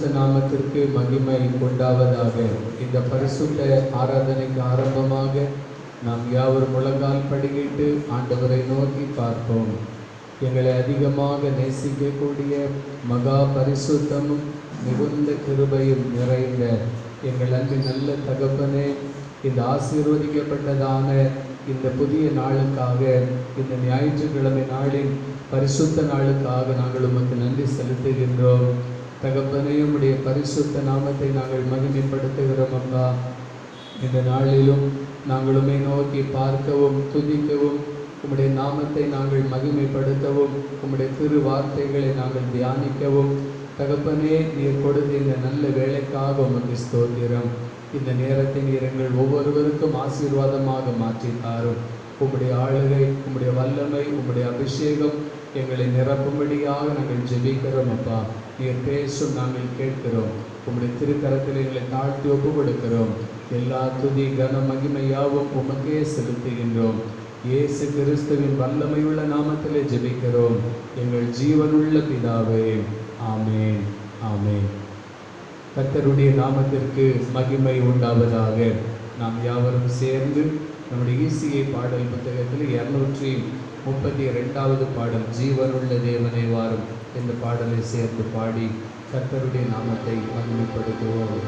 பரிசுத்த நாமத்திற்கு மகிமை உண்டாவதாக. இந்த பரிசுத்த ஆராதனைக்கு ஆரம்பமாக நாம் யாவரும் முழங்கால் படியிட்டு ஆண்டவரை நோக்கி பார்ப்போம். எங்களை அதிகமாக நேசிக்கக்கூடிய மகா பரிசுத்தமும் மிகுந்த கிருபையும் நிறைந்த எங்கள் அன்பின் நல்ல தகப்பனே, இந்த ஆசீர்வதிக்கப்பட்டதான இந்த புதிய நாளுக்காக, இந்த ஞாயிற்றுக்கிழமை நாளின் பரிசுத்த நாளுக்காக நாங்கள் உமக்கு நன்றி செலுத்துகின்றோம். தகப்பனே, உம்முடைய பரிசுத்த நாமத்தை நாங்கள் மகிமைப்படுத்துகிறோம். அப்பா, இந்த நாளிலும் நாங்கள் உம்மை நோக்கி பார்க்கவும் துதிக்கவும், உம்முடைய நாமத்தை நாங்கள் மகிமைப்படுத்தவும், உம்முடைய திரு வார்த்தைகளை நாங்கள் தியானிக்கவும் தகப்பனே, நீர் கொடுத்த இந்த நல்ல வேலைக்காக உமக்கு ஸ்தோத்திரம். இந்த நேரத்தை நீர் எங்கள் ஒவ்வொருவருக்கும் ஆசீர்வாதமாக மாற்றித்தாரும். உம்முடைய ஆளுகை, உம்முடைய வல்லமை, உம்முடைய அபிஷேகம் எங்களை நிரப்பும்படியாக நாங்கள் ஜெபிக்கிறோம். அப்பா, நீர் பேசும், நாங்கள் கேட்கிறோம். உம்முடைய திருக்கரத்தில் எங்களை தாழ்த்தி ஒப்பு கொடுக்கிறோம். எல்லா துதி கன மகிமையாவும் உமக்கே செலுத்துகின்றோம். இயேசு கிறிஸ்துவின் வல்லமையுள்ள நாமத்திலே ஜெபிக்கிறோம் எங்கள் ஜீவனுள்ள பிதாவே, ஆமேன், ஆமேன். கர்த்தருடைய நாமத்திற்கு மகிமை உண்டாவதாக. நாம் யாவரும் சேர்ந்து நம்முடைய ஈசியை பாடல் புத்தகத்தில் 232வது பாடல், ஜீவனுள்ள தேவனை வாரும் என்ற பாடலை சேர்ந்து பாடி கர்த்தருடைய நாமத்தை மகிமைப்படுத்துவோம்.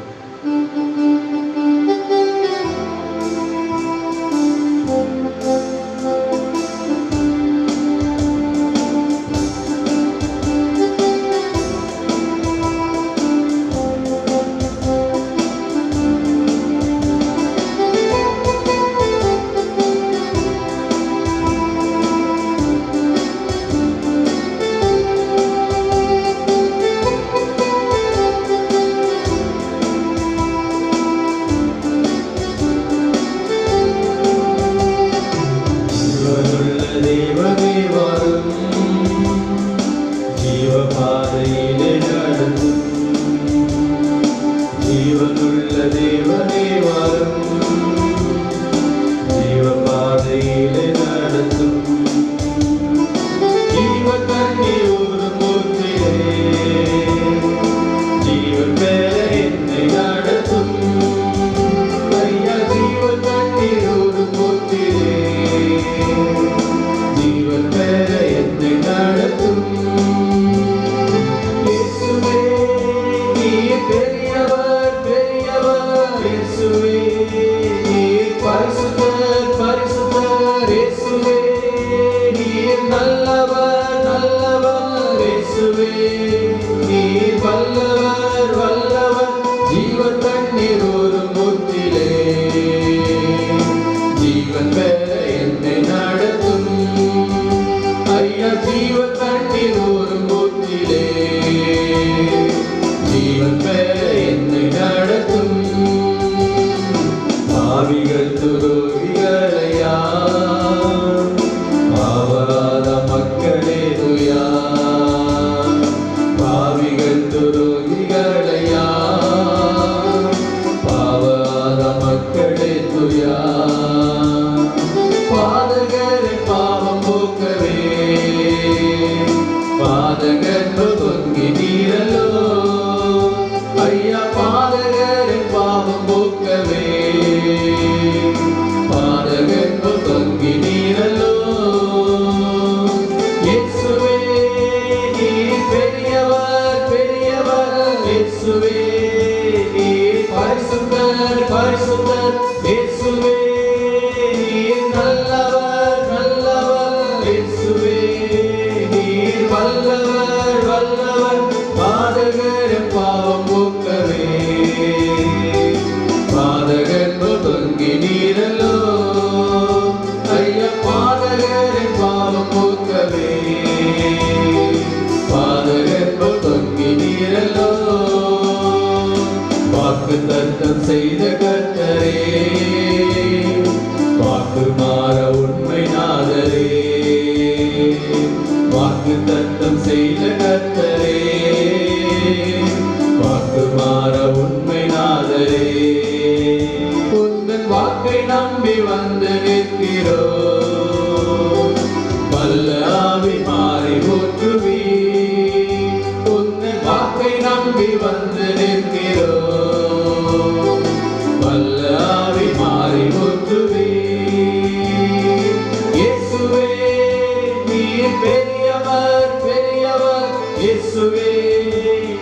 இயேசுவே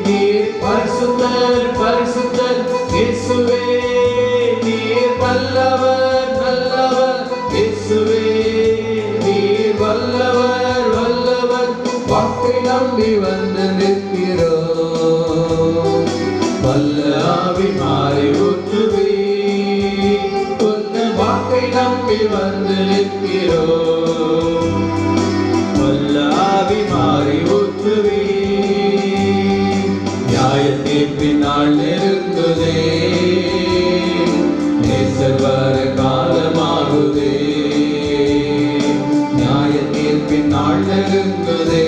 நீர் பரிசுத்தர் பரிசுத்தர் இயேசுவே நீர் வல்லவர் நல்லவர் இயேசுவே நீர் வல்லவர் வல்லவர் வாக்கை நம்பி வந்து நிற்கிறோம் வல்ல ஆவி மாறி ஊற்றுவே உந்த வாக்கை நம்பி வந்து நிற்கிறோம் வல்ல ஆவி மாறி ஊற்றுவே நியாயத்தை பின்னால் நெருங்குதே நேசர் வர காலமாகுதே நியாயத்தை பின்னால் நெருங்குதே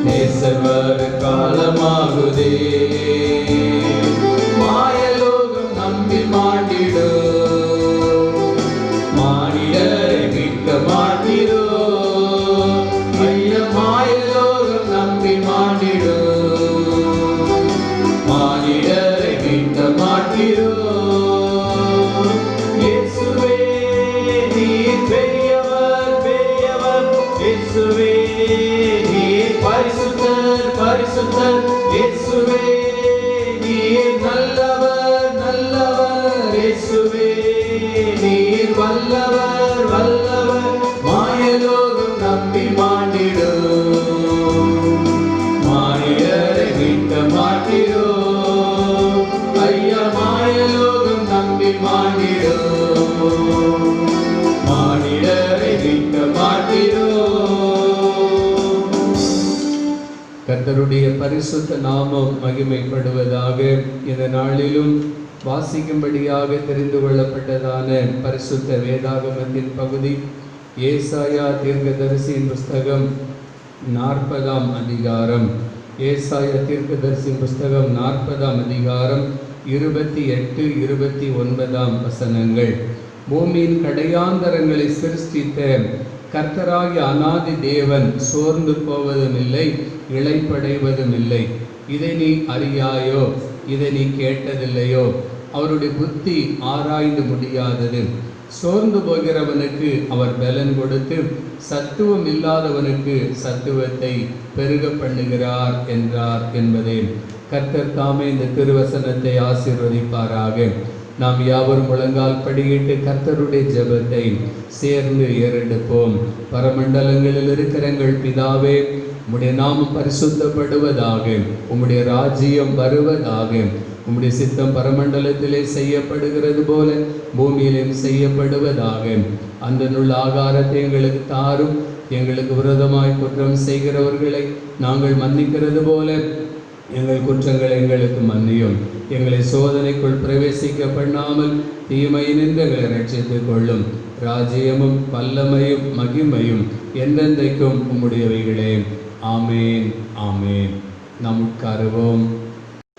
நேசர் வர காலமாகுதே மாயலோகம் நம்பி மாட்டிடோ மானிடரை மீட்க மாட்டிடோ ஐய மாயலோகம் நம்பி மாட்டிடோ மானிடரை மீட்க மாட்டிடோ இயேசுவே நீர் பெரியவர் பெரியவர் இயேசுவே நீர் பரிசுத்தர் பரிசுத்தர் இயேசுவே நீர் நல்லவர் நல்லவர் இயேசுவே நீர் வல்லவர் வல்லவர் மாயலோகம் நம்பி மாண்டிடோ மானிடரை மீட்க மாட்டிடோ ஐயா மாயலோகம் நம்பி மாண்டிடோ மானிடரை மீட்க மாட்டிடோ கர்த்தருடைய பரிசுத்த நாமம் மகிமைப்படுவதாக. இந்த நாளிலும் வாசிக்கும்படியாக தெரிந்து கொள்ளப்பட்டதான பரிசுத்த வேதாகமத்தின் பகுதி ஏசாயா தீர்க்கதரிசியின் புஸ்தகம் 40ஆம் அதிகாரம். ஏசாயா தீர்க்கதரிசியின் புஸ்தகம் 40ஆம் அதிகாரம் 28, 29 வசனங்கள். பூமியின் கடையாந்தரங்களை சிருஷ்டித்த கர்த்தராகிய அநாதி தேவன் சோர்ந்து போவதும் இல்லை, இளைப்படைவதும் இல்லை. இதை நீ அறியாயோ? இதை நீ கேட்டதில்லையோ? அவருடைய புத்தி ஆராய்ந்து முடியாதது. சோர்ந்து போகிறவனுக்கு அவர் பலன் கொடுத்து சத்துவம் இல்லாதவனுக்கு சத்துவத்தை பெருக பண்ணுகிறார் என்றார் என்பதே. கர்த்தர் தாமே இந்த திருவசனத்தை ஆசீர்வதிப்பாராக. நாம் யாவரும் முழங்கால் படியிட்டு கர்த்தருடைய ஜெபத்தை சேர்ந்து ஏறெடுப்போம். பரமண்டலங்களில் இருக்கிற எங்கள் பிதாவே, உம்முடைய நாமம் பரிசுத்தப்படுவதாக, உம்முடைய ராஜ்யம் வருவதாக, உம்முடைய சித்தம் பரமண்டலத்திலே செய்யப்படுகிறது போல பூமியிலும் செய்யப்படுவதாக. அந்த நுள் ஆகாரத்தை எங்களுக்கு தாரும். எங்களுக்கு விரோதமாய் குற்றம் செய்கிறவர்களை நாங்கள் மன்னிக்கிறது போல எங்கள் குற்றங்களை எங்களுக்கு மன்னியும். எங்களை சோதனைக்குள் பிரவேசிக்க பண்ணாமல் தீமையினின்று எங்களை ரட்சித்துக் கொள்ளும். ராஜ்யமும் வல்லமையும் மகிமையும் என்றென்றைக்கும் உம்முடையவைகளே. ஆமேன் ஆமேன். நாம் உட்காருவோம்.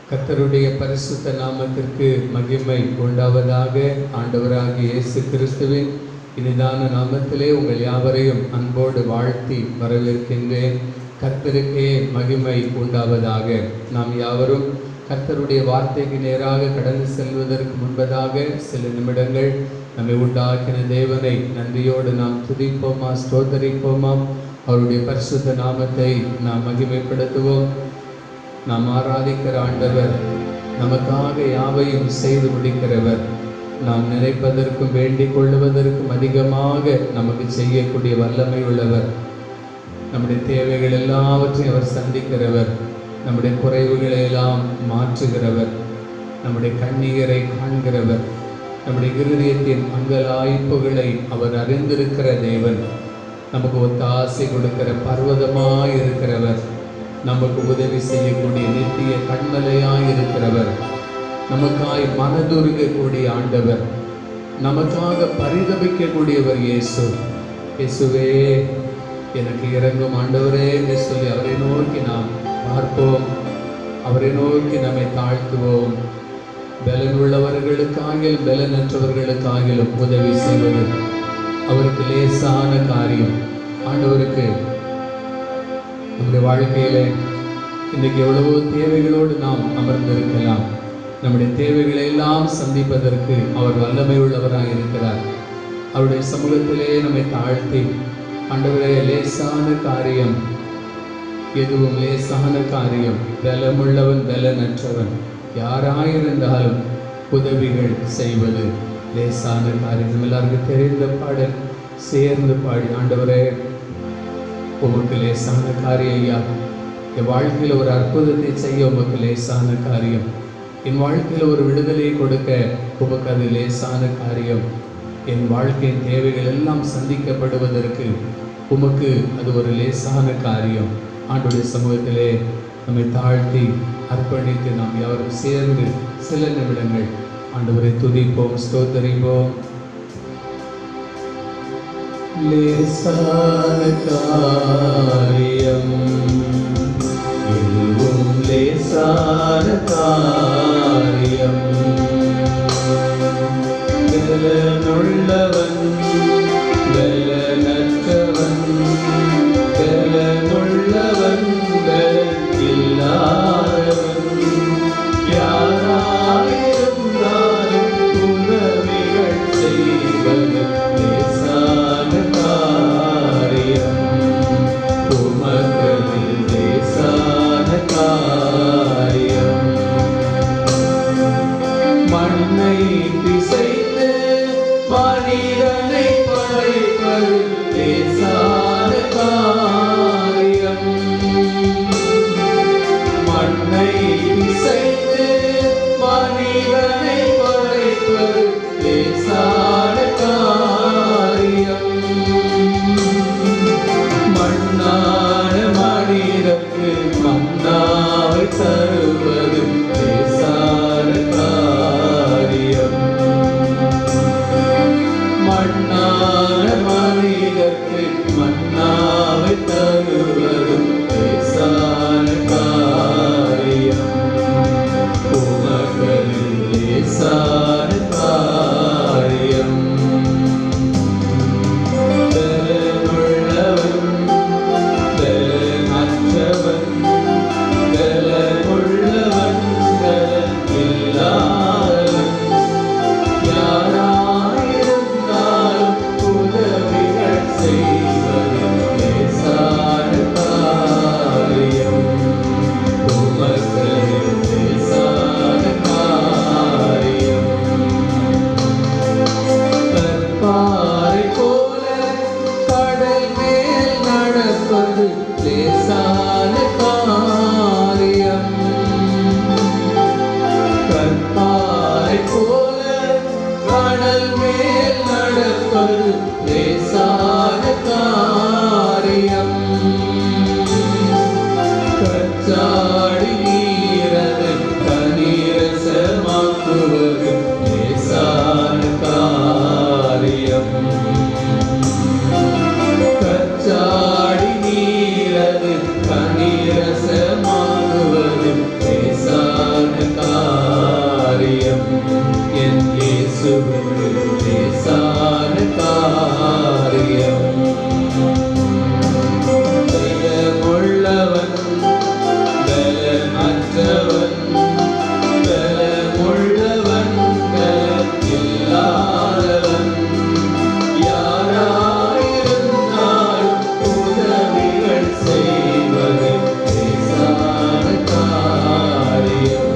கர்த்தருடைய பரிசுத்த நாமத்திற்கு மகிமை உண்டாவதாக. ஆண்டவராகிய இயேசு கிறிஸ்துவின் இனிதான நாமத்திலே உங்கள் யாவரையும் அன்போடு வாழ்த்தி வரவேற்கின்றேன். கர்த்தருக்கே மகிமை உண்டாவதாக. நாம் யாவரும் கர்த்தருடைய வார்த்தைக்கு நேராக கடந்து செல்வதற்கு முன்பதாக சில நிமிடங்கள் நம்மை உண்டாக்கின தேவனை நன்றியோடு நாம் துதிப்போமா, ஸ்தோத்தரிப்போமா. அவருடைய பரிசுத்த நாமத்தை நாம் மகிமைப்படுத்துவோம். நாம் ஆராதிக்கிற ஆண்டவர் நமக்காக யாவையும் செய்து முடிக்கிறவர். நாம் நினைப்பதற்கும் வேண்டிக் கொள்வதற்கும் அதிகமாக நமக்கு செய்யக்கூடிய வல்லமை உள்ளவர். நம்முடைய தேவைகள் எல்லாவற்றையும் அவர் சந்திக்கிறவர். நம்முடைய குறைவுகளை எல்லாம் மாற்றுகிறவர். நம்முடைய கண்ணீரை காண்கிறவர். நம்முடைய இருதயத்தின் அங்கலாய்ப்புகளை அவர் அறிந்திருக்கிற தேவன். நமக்கு ஒத்தாசை கொடுக்கிற பர்வதமாய் இருக்கிறவர். நமக்கு உதவி செய்யக்கூடிய நித்திய கண்மலையாய் இருக்கிறவர். நமக்காய் மனதுருகக்கூடிய ஆண்டவர். நமக்காக பரிதபிக்கக்கூடியவர் இயேசு. இயேசுவே எனக்கு இறங்கும் ஆண்டவரே என்று சொல்லி அவரை நோக்கி நாம் பார்ப்போம். அவரை நோக்கி நம்மை தாழ்த்துவோம். பலன் உள்ளவர்களுக்காகிலும் பலனற்றவர்களுக்காகிலும் உதவி செய்வது அவருக்கு லேசான காரியம். ஆண்டவருக்கு நம்முடைய வாழ்க்கையில இன்றைக்கு எவ்வளவோ தேவைகளோடு நாம் அமர்ந்திருக்கலாம். நம்முடைய தேவைகளை எல்லாம் சந்திப்பதற்கு அவர் வல்லமை உள்ளவராக இருக்கிறார். அவருடைய சமூகத்திலே நம்மை தாழ்த்தி, ஆண்டவரே லேசான காரியம், எதுவும் லேசான காரியம். பலமுள்ளவன் பலனற்றவன் யாராயிருந்தாலும் உதவிகள் செய்வது லேசான காரியம். எல்லாருக்கும் தெரிந்த பாடல் சேர்ந்து பாடி, ஆண்டவரே உமக்கு லேசான காரியம் ஐயா, என் வாழ்க்கையில் ஒரு அற்புதத்தை செய்ய உமக்கு லேசான காரியம், என் வாழ்க்கையில் ஒரு விடுதலையை கொடுக்க உமக்கு அது லேசான காரியம், என் வாழ்க்கையின் தேவைகள் எல்லாம் சந்திக்கப்படுவதற்கு உமக்கு அது ஒரு லேசான காரியம். ஆண்டவருடைய சமூகத்திலே நம்மை தாழ்த்தி அர்ப்பணித்து நாம் யாரும் சேர்ந்து சில நிமிடங்கள் ஆண்டவரை துதிப்போம், ஸ்தோத்தரிப்போம். லேசான காரியம், எதுவும் லேசான காரியம், பலனுள்ளவன் பலனற்றவன், பலனுள்ளவன் பலனில்லாதவன் யாராயிருந்தாலும் உதவிகள் செய்வது லேசான காரியம். உமக்கு லேசான காரியம். மண்ணை பிசைத்து மனிதனை படைப்பது லேசான காரியம். மண்ணை பிசைத்து மனிதனை படைப்பது லேசான காரியம். மண்ணான மனிதனுக்கு மன்னாவை தருவது லேசான காரியம். மண்ணான மனிதனுக்கு மன்னாவை தருவது லேசான காரியம். உமக்கு லேசான காரியம். பலனுள்ளவன் பலனற்றவன், பலனுள்ளவன் பலனில்லாதவன் யாராயிருந்தாலும் உதவிகள் செய்வது லேசான காரியம். உமக்கு லேசான காரியம். கற்பாறை போல கடல் மேல் நடப்பது லேசான காரியம். கற்பாறை போல கடல் மேல் நடப்பது லேசான காரியம். கச்சாடி நீரது கனிரசமாக்குவது லேசான காரியம். கச்சாடி நீரது கனிரசமாகுவது லேசான காரியம். என் இயேசுவுக்கு லேசான காரியம். பலமுள்ளவன் பலனற்றவன், பலமுள்ளவன் பலனில்லாதவன் யாராயிருந்தாலும் உதவிகள் செய்வது லேசான காரியம்.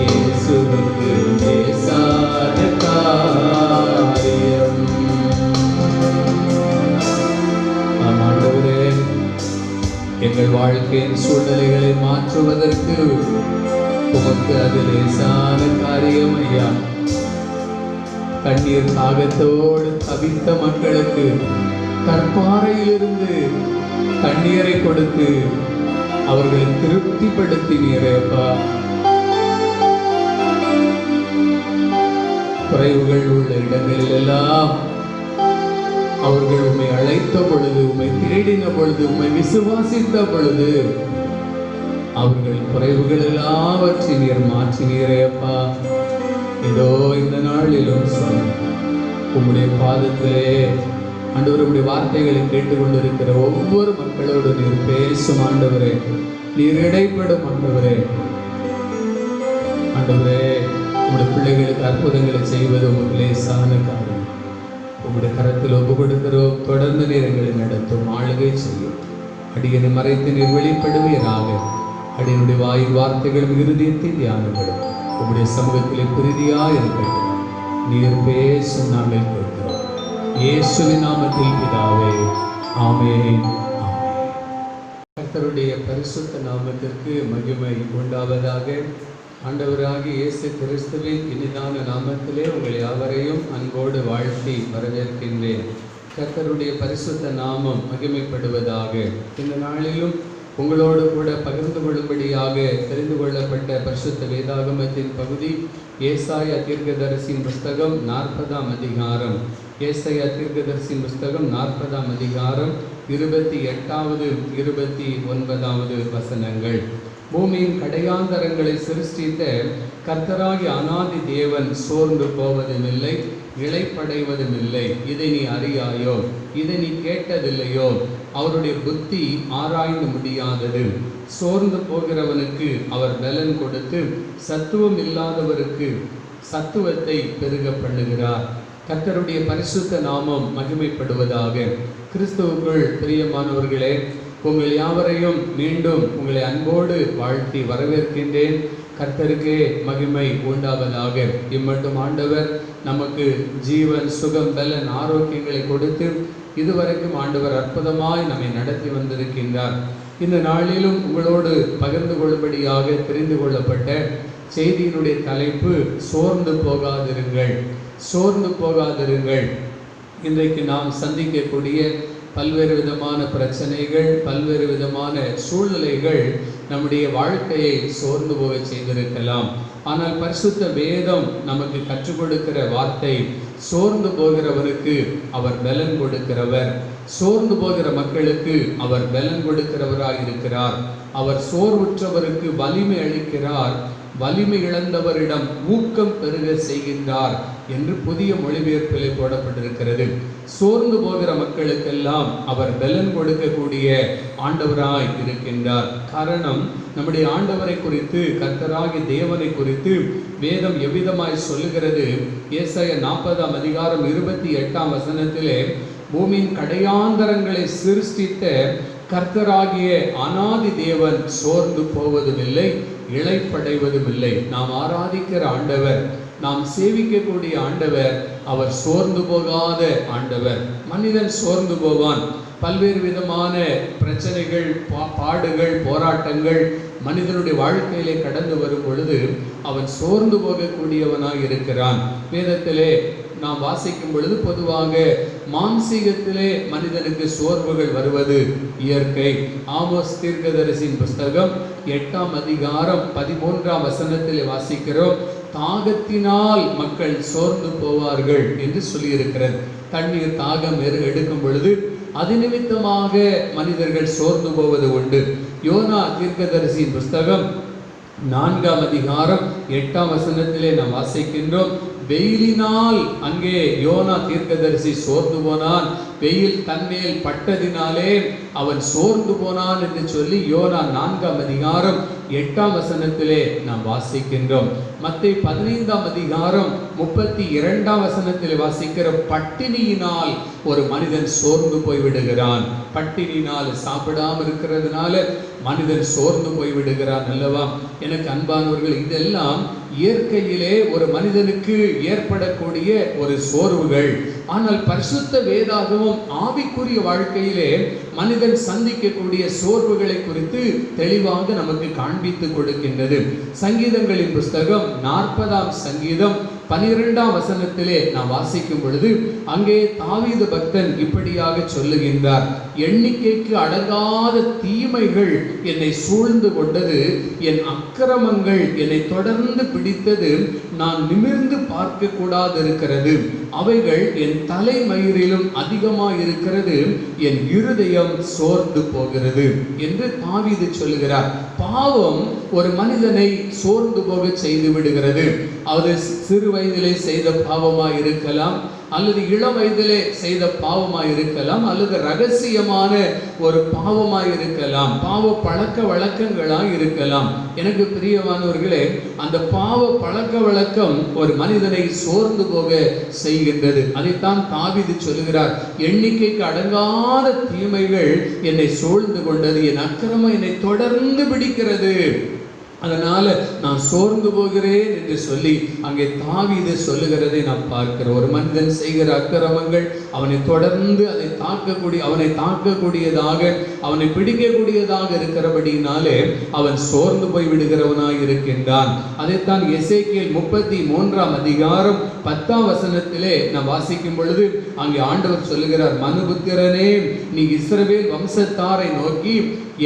இயேசுவுக்கு லேசான காரியம். ஆண்டவரே, எங்கள் வாழ்க்கையின் சூழ்நிலைகளை மாற்றுவதற்கு உமக்கு அது லேசான காரியம் ஐயா. கண்ணீர் தாகத்தோடு தவித்த மக்களுக்கு கற்பாறையிலிருந்து தண்ணீரை கொடுத்து அவர்களை திருப்திப்படுத்தினீரேப்பா. குறைவுகள் உள்ள இடங்களில் எல்லாம் அவர்கள் உம்மை அழைத்த பொழுது, உம்மை தேடின பொழுது, உம்மை விசுவாசித்த பொழுது அவர்கள் குறைவுகள் எல்லாவற்றை நீர் மாற்றினீரேப்பா. இதோ இந்த நாளிலும் உம்முடைய பாதத்திலே ஆண்டவர் உம்முடைய வார்த்தைகளை கேட்டுக்கொண்டிருக்கிற ஒவ்வொரு மக்களோடு நீர் பேசும் ஆண்டவரே, நீர் இடைப்படும் ஆண்டவரே. ஆண்டவரே, உம்முடைய பிள்ளைகளுக்கு அற்புதங்களை செய்வது உங்களுக்கு லேசான காரியம். உங்களுடைய கரத்தில் ஒப்பு கொடுக்கிறோம். தொடர்ந்து நீர் எங்களை நடத்தும், ஆளுகை செய்யும். அடியனை மறைத்து நீர் வெளிப்படுவீராக. அடியனுடைய வாயின் வார்த்தைகளும் இருதயத்தின் தியானங்களும் உங்களுடைய சமூகத்திலே பிரீதியாய் இருக்கட்டும். நீர் பேசும் நாங்கள் கேட்கிறோம். இயேசுவின் நாமத்தில் பிதாவே, ஆமென். கர்த்தருடைய பரிசுத்த நாமத்திற்கு மகிமை உண்டாவதாக. ஆண்டவராகிய இயேசு கிறிஸ்துவின் இனிதான நாமத்திலே உங்கள் யாவரையும் அன்போடு வாழ்த்தி வரவேற்கின்றேன். கர்த்தருடைய பரிசுத்த நாமம் மகிமைப்படுவதாக. இந்த நாளிலும் உங்களோடு கூட பகிர்ந்து கொள்ளும்படியாக தெரிந்து கொள்ளப்பட்ட பரிசுத்த வேதாகமத்தின் பகுதி ஏசாயா தீர்க்கதரிசியின் புஸ்தகம் 40ஆம் அதிகாரம். ஏசாயா தீர்க்கதரிசியின் புஸ்தகம் 40ஆம் அதிகாரம் 28வது 29வது வசனங்கள். பூமியின் கடையாந்தரங்களை சிருஷ்டித்த கர்த்தராகிய அநாதி தேவன் சோர்ந்து போவதுமில்லை, இளைப்படைவதுமில்லை. இதை நீ அறியாயோ? இதை நீ கேட்டதில்லையோ? அவருடைய புத்தி ஆராய்ந்து முடியாதது. சோர்ந்து போகிறவனுக்கு அவர் பலன் கொடுத்து சத்துவம் இல்லாதவருக்கு சத்துவத்தை பெருக பண்ணுகிறார். கர்த்தருடைய பரிசுத்த நாமம் மகிமைப்படுவதாக. கிறிஸ்துவுக்குள் பிரியமானவர்களே, உங்கள் யாவரையும் மீண்டும் உங்களை அன்போடு வாழ்த்தி வரவேற்கின்றேன். கர்த்தருக்கே மகிமை உண்டாவதாக. இம்மட்டும் ஆண்டவர் நமக்கு ஜீவன், சுகம், பலன், ஆரோக்கியங்களை கொடுத்து இதுவரைக்கும் ஆண்டவர் அற்புதமாய் நம்மை நடத்தி வந்திருக்கின்றார். இந்த நாளிலும் உங்களோடு பகிர்ந்து கொள்ளும்படியாக தெரிந்து கொள்ளப்பட்ட செய்தியினுடைய தலைப்பு சோர்ந்து போகாதிருங்கள். சோர்ந்து போகாதிருங்கள். இன்றைக்கு நாம் சந்திக்கக்கூடிய பல்வேறு விதமான பிரச்சனைகள், பல்வேறு விதமான சூழ்நிலைகள் நம்முடைய வாழ்க்கையை சோர்ந்து போக செய்திருக்கலாம். ஆனால் பரிசுத்த வேதம் நமக்கு கற்றுக் கொடுக்கிற வார்த்தை, சோர்ந்து போகிறவருக்கு அவர் பலன் கொடுக்கிறவர். சோர்ந்து போகிற மக்களுக்கு அவர் பலன் கொடுக்கிறவராக இருக்கிறார். அவர் சோர்வுற்றவருக்கு வலிமை அளிக்கிறார், வலிமை இழந்தவரிடம் ஊக்கம் பெருக செய்கின்றார் என்று புதிய மொழிபெயர்ப்பிலே போடப்பட்டிருக்கிறது. சோர்ந்து போகிற மக்களுக்கெல்லாம் அவர் பலன் கொடுக்கக்கூடிய ஆண்டவராய் இருக்கின்றார். காரணம், நம்முடைய ஆண்டவரை குறித்து, கர்த்தராகிய தேவனை குறித்து வேதம் எவ்விதமாய் சொல்லுகிறது? ஏசாயா 40ஆம் அதிகாரம் 28ஆம் வசனத்திலே, பூமியின் கடையாந்தரங்களை சிருஷ்டித்த கர்த்தராகிய அநாதி தேவன் சோர்ந்து போவதுமில்லை, இளைப்படைவதுமில்லை. நாம் ஆராதிக்கிற ஆண்டவர், நாம் சேவிக்கக்கூடிய ஆண்டவர், அவர் சோர்ந்து போகாத ஆண்டவர். மனிதன் சோர்ந்து போவான். பல்வேறு விதமான பிரச்சனைகள், பாடுகள், போராட்டங்கள் மனிதனுடைய வாழ்க்கையிலே கடந்து வரும் பொழுது அவன் சோர்ந்து போகக்கூடியவனாக இருக்கிறான். வேதத்திலே நாம் வாசிக்கும் பொழுது பொதுவாக மாம்சீகத்திலே மனிதனுக்கு சோர்வுகள் வருவது இயற்கை. ஆமோஸ் தீர்க்கதரிசியின் புஸ்தகம் 8ஆம் அதிகாரம் 13ஆம் வசனத்திலே வாசிக்கிறோம், தாகத்தினால் மக்கள் சோர்ந்து போவார்கள் என்று சொல்லியிருக்கிறது. தண்ணீர் தாகம் எடுக்கும் பொழுது அது நிமித்தமாக மனிதர்கள் சோர்ந்து போவது உண்டு. யோனா தீர்க்கதரிசியின் புஸ்தகம் 4ஆம் அதிகாரம் 8ஆம் வசனத்திலே நாம் வாசிக்கின்றோம், வெயிலினால் அங்கே யோனா தீர்க்கதரிசி சோர்ந்து போனான், வெயில் தன்மேல் பட்டதினாலே அவன் சோர்ந்து போனான் என்று சொல்லி யோனா 4ஆம் அதிகாரம் 8ஆம் வசனத்திலே நாம் வாசிக்கின்றோம். மத்தேயு 15ஆம் அதிகாரம் 32ஆம் வசனத்திலே வாசிக்கிற, பட்டினியினால் ஒரு மனிதன் சோர்ந்து போய்விடுகிறான். பட்டினியினால், சாப்பிடாமல் இருக்கிறதுனால மனிதன் சோர்ந்து போய்விடுகிறான் அல்லவா? எனக்கு அன்பானவர்கள், இதெல்லாம் இயற்கையிலே ஒரு மனிதனுக்கு ஏற்படக்கூடிய ஒரு சோர்வுகள். ஆனால் பரிசுத்த வேதாகமம் ஆவிக்குரிய வாழ்க்கையிலே மனிதன் சந்திக்கக்கூடிய சோர்வுகளை குறித்து தெளிவாக நமக்கு காண்பித்து கொடுக்கின்றது. சங்கீதங்களின் புஸ்தகம் 40ஆம் சங்கீதம் 12ஆம் வசனத்திலே நாம் வாசிக்கும் பொழுது அங்கே தாவீது பக்தன் இப்படியாக சொல்லுகின்றார், எண்ணிக்கைக்கு அடங்காத தீமைகள் என்னை சூழ்ந்து கொண்டது, என் அக்கிரமங்கள் என்னை தொடர்ந்து பிடித்தது, நான் நிமிர்ந்து பார்க்க கூடாது இருக்கிறது, அவைகள் என் தலைமயிரிலும் அதிகமாயிருக்கிறது, என் இருதயம் சோர்ந்து போகிறது என்று தாவீது சொல்லுகிறார். பாவம் ஒரு மனிதனை சோர்ந்து போக செய்து விடுகிறது. அது சிறு வயதிலே செய்த பாவமாய் இருக்கலாம், அல்லது இளம் வயதிலே செய்த பாவமாய் இருக்கலாம், அல்லது ரகசியமான ஒரு பாவமாய் இருக்கலாம், பாவ பழக்க வழக்கங்களாய் இருக்கலாம். எனக்கு பிரியமானவர்களே, அந்த பாவ பழக்க வழக்கம் ஒரு மனிதனை சோர்ந்து போக செய்கின்றது. அதைத்தான் தாவீது சொல்லுகிறார், எண்ணிக்கைக்கு அடங்காத தீமைகள் என்னை சூழ்ந்து கொண்டது, என் அக்கிரமம் என்னை தொடர்ந்து பிடிக்கிறது, அதனால நான் சோர்ந்து போகிறேன் என்று சொல்லி அங்கே தாவீது சொல்லுகிறதை நாம் பார்க்கிறோம். ஒரு மனிதன் செய்கிற அக்கிரமங்கள் அவனை தொடர்ந்து அவனை தாக்கக்கூடியதாக, அவனை பிடிக்கக்கூடியதாக இருக்கிறபடினாலே அவன் சோர்ந்து போய் விடுகிறவனாய் இருக்கின்றான். அதைத்தான் எசேக்கியேல் 33ஆம் அதிகாரம் 10ஆம் வசனத்திலே நாம் வாசிக்கும் பொழுது அங்கே ஆண்டவர் சொல்லுகிறார், மனுபுத்திரனே, நீ இஸ்ரவேல் வம்சத்தாரை நோக்கி,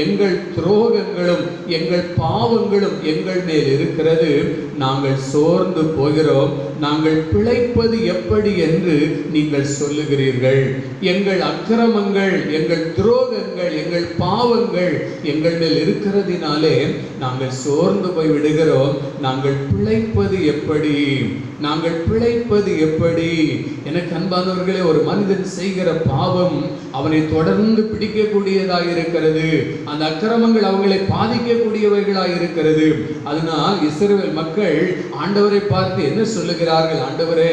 எங்கள் துரோகங்களும் எங்கள் பாவங்களும் எங்கள் மேல் இருக்கிறது, நாங்கள் சோர்ந்து போகிறோம், நாங்கள் பிழைப்பது எப்படி என்று நீங்கள் சொல்லுகிறீர்கள். எங்கள் அக்கிரமங்கள், எங்கள் துரோகங்கள், எங்கள் பாவங்கள் எங்கள் மேல் இருக்கிறதினாலே நாங்கள் சோர்ந்து போய் விடுகிறோம், நாங்கள் பிழைப்பது எப்படி, நாங்கள் பிழைப்பது எப்படி? எனக்கு அன்பானவர்களே, ஒரு மனிதன் செய்கிற பாவம் அவனை தொடர்ந்து பிடிக்கக்கூடியதாக இருக்கிறது, அந்த அக்கிரமங்கள் அவங்களை பாதிக்கக்கூடியவைகளாக இருக்கிறது. அதனால் இஸ்ரவேல் மக்கள் ஆண்டவரை பார்த்து என்ன சொல்லுகிறார்கள்? ஆண்டவரே,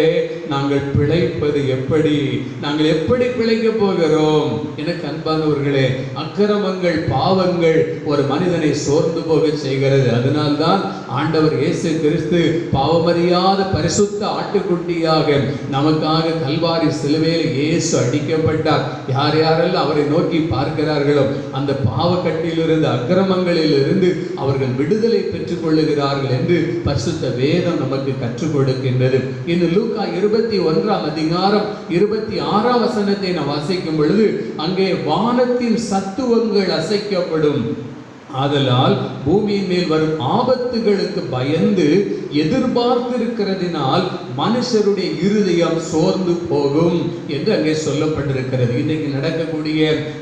நாங்கள் பிழைப்பது எப்படி, நாங்கள் எப்படி பிழைக்க போகிறோம்? எனக்கு அன்பானவர்களே, அக்கிரமங்கள், பாவங்கள் ஒரு மனிதனை சோர்ந்து போக செய்கிறது. அதனால்தான் ஆண்டவர் இயேசு கிறிஸ்து பாவமறியாத பரிசுத்த ஆட்டுக்குட்டியாக நமக்காக கல்வாரி சிலுவையில் இயேசு அடிக்கப்பட்டார். யார் யாரெல்லாம் அவரை நோக்கி பார்க்கிறார்களோ அந்த பாவக்கட்டிலிருந்து, அக்கிரமங்களிலிருந்து அவர்கள் விடுதலை பெற்றுக் கொள்ளுகிறார்கள் என்று பரிசுத்த வேதம் நமக்கு கற்றுக் கொடுக்கின்றது. இன்னும் லூக்கா 21ஆம் அதிகாரம் 26ஆம் வசனத்தை நாம் வாசிக்கும் பொழுது அங்கே வானத்தின் சத்துவங்கள் அசைக்கப்படும், ஆதலால் பூமியின் மேல் வரும் ஆபத்துகளுக்கு பயந்து எதிர்பார்த்திருக்கிறதினால் மனுஷருடைய இருதயம் சோர்ந்து போகும் என்று அங்கே சொல்லப்பட்டிருக்கிறது. இன்றைக்கு நடக்கக்கூடிய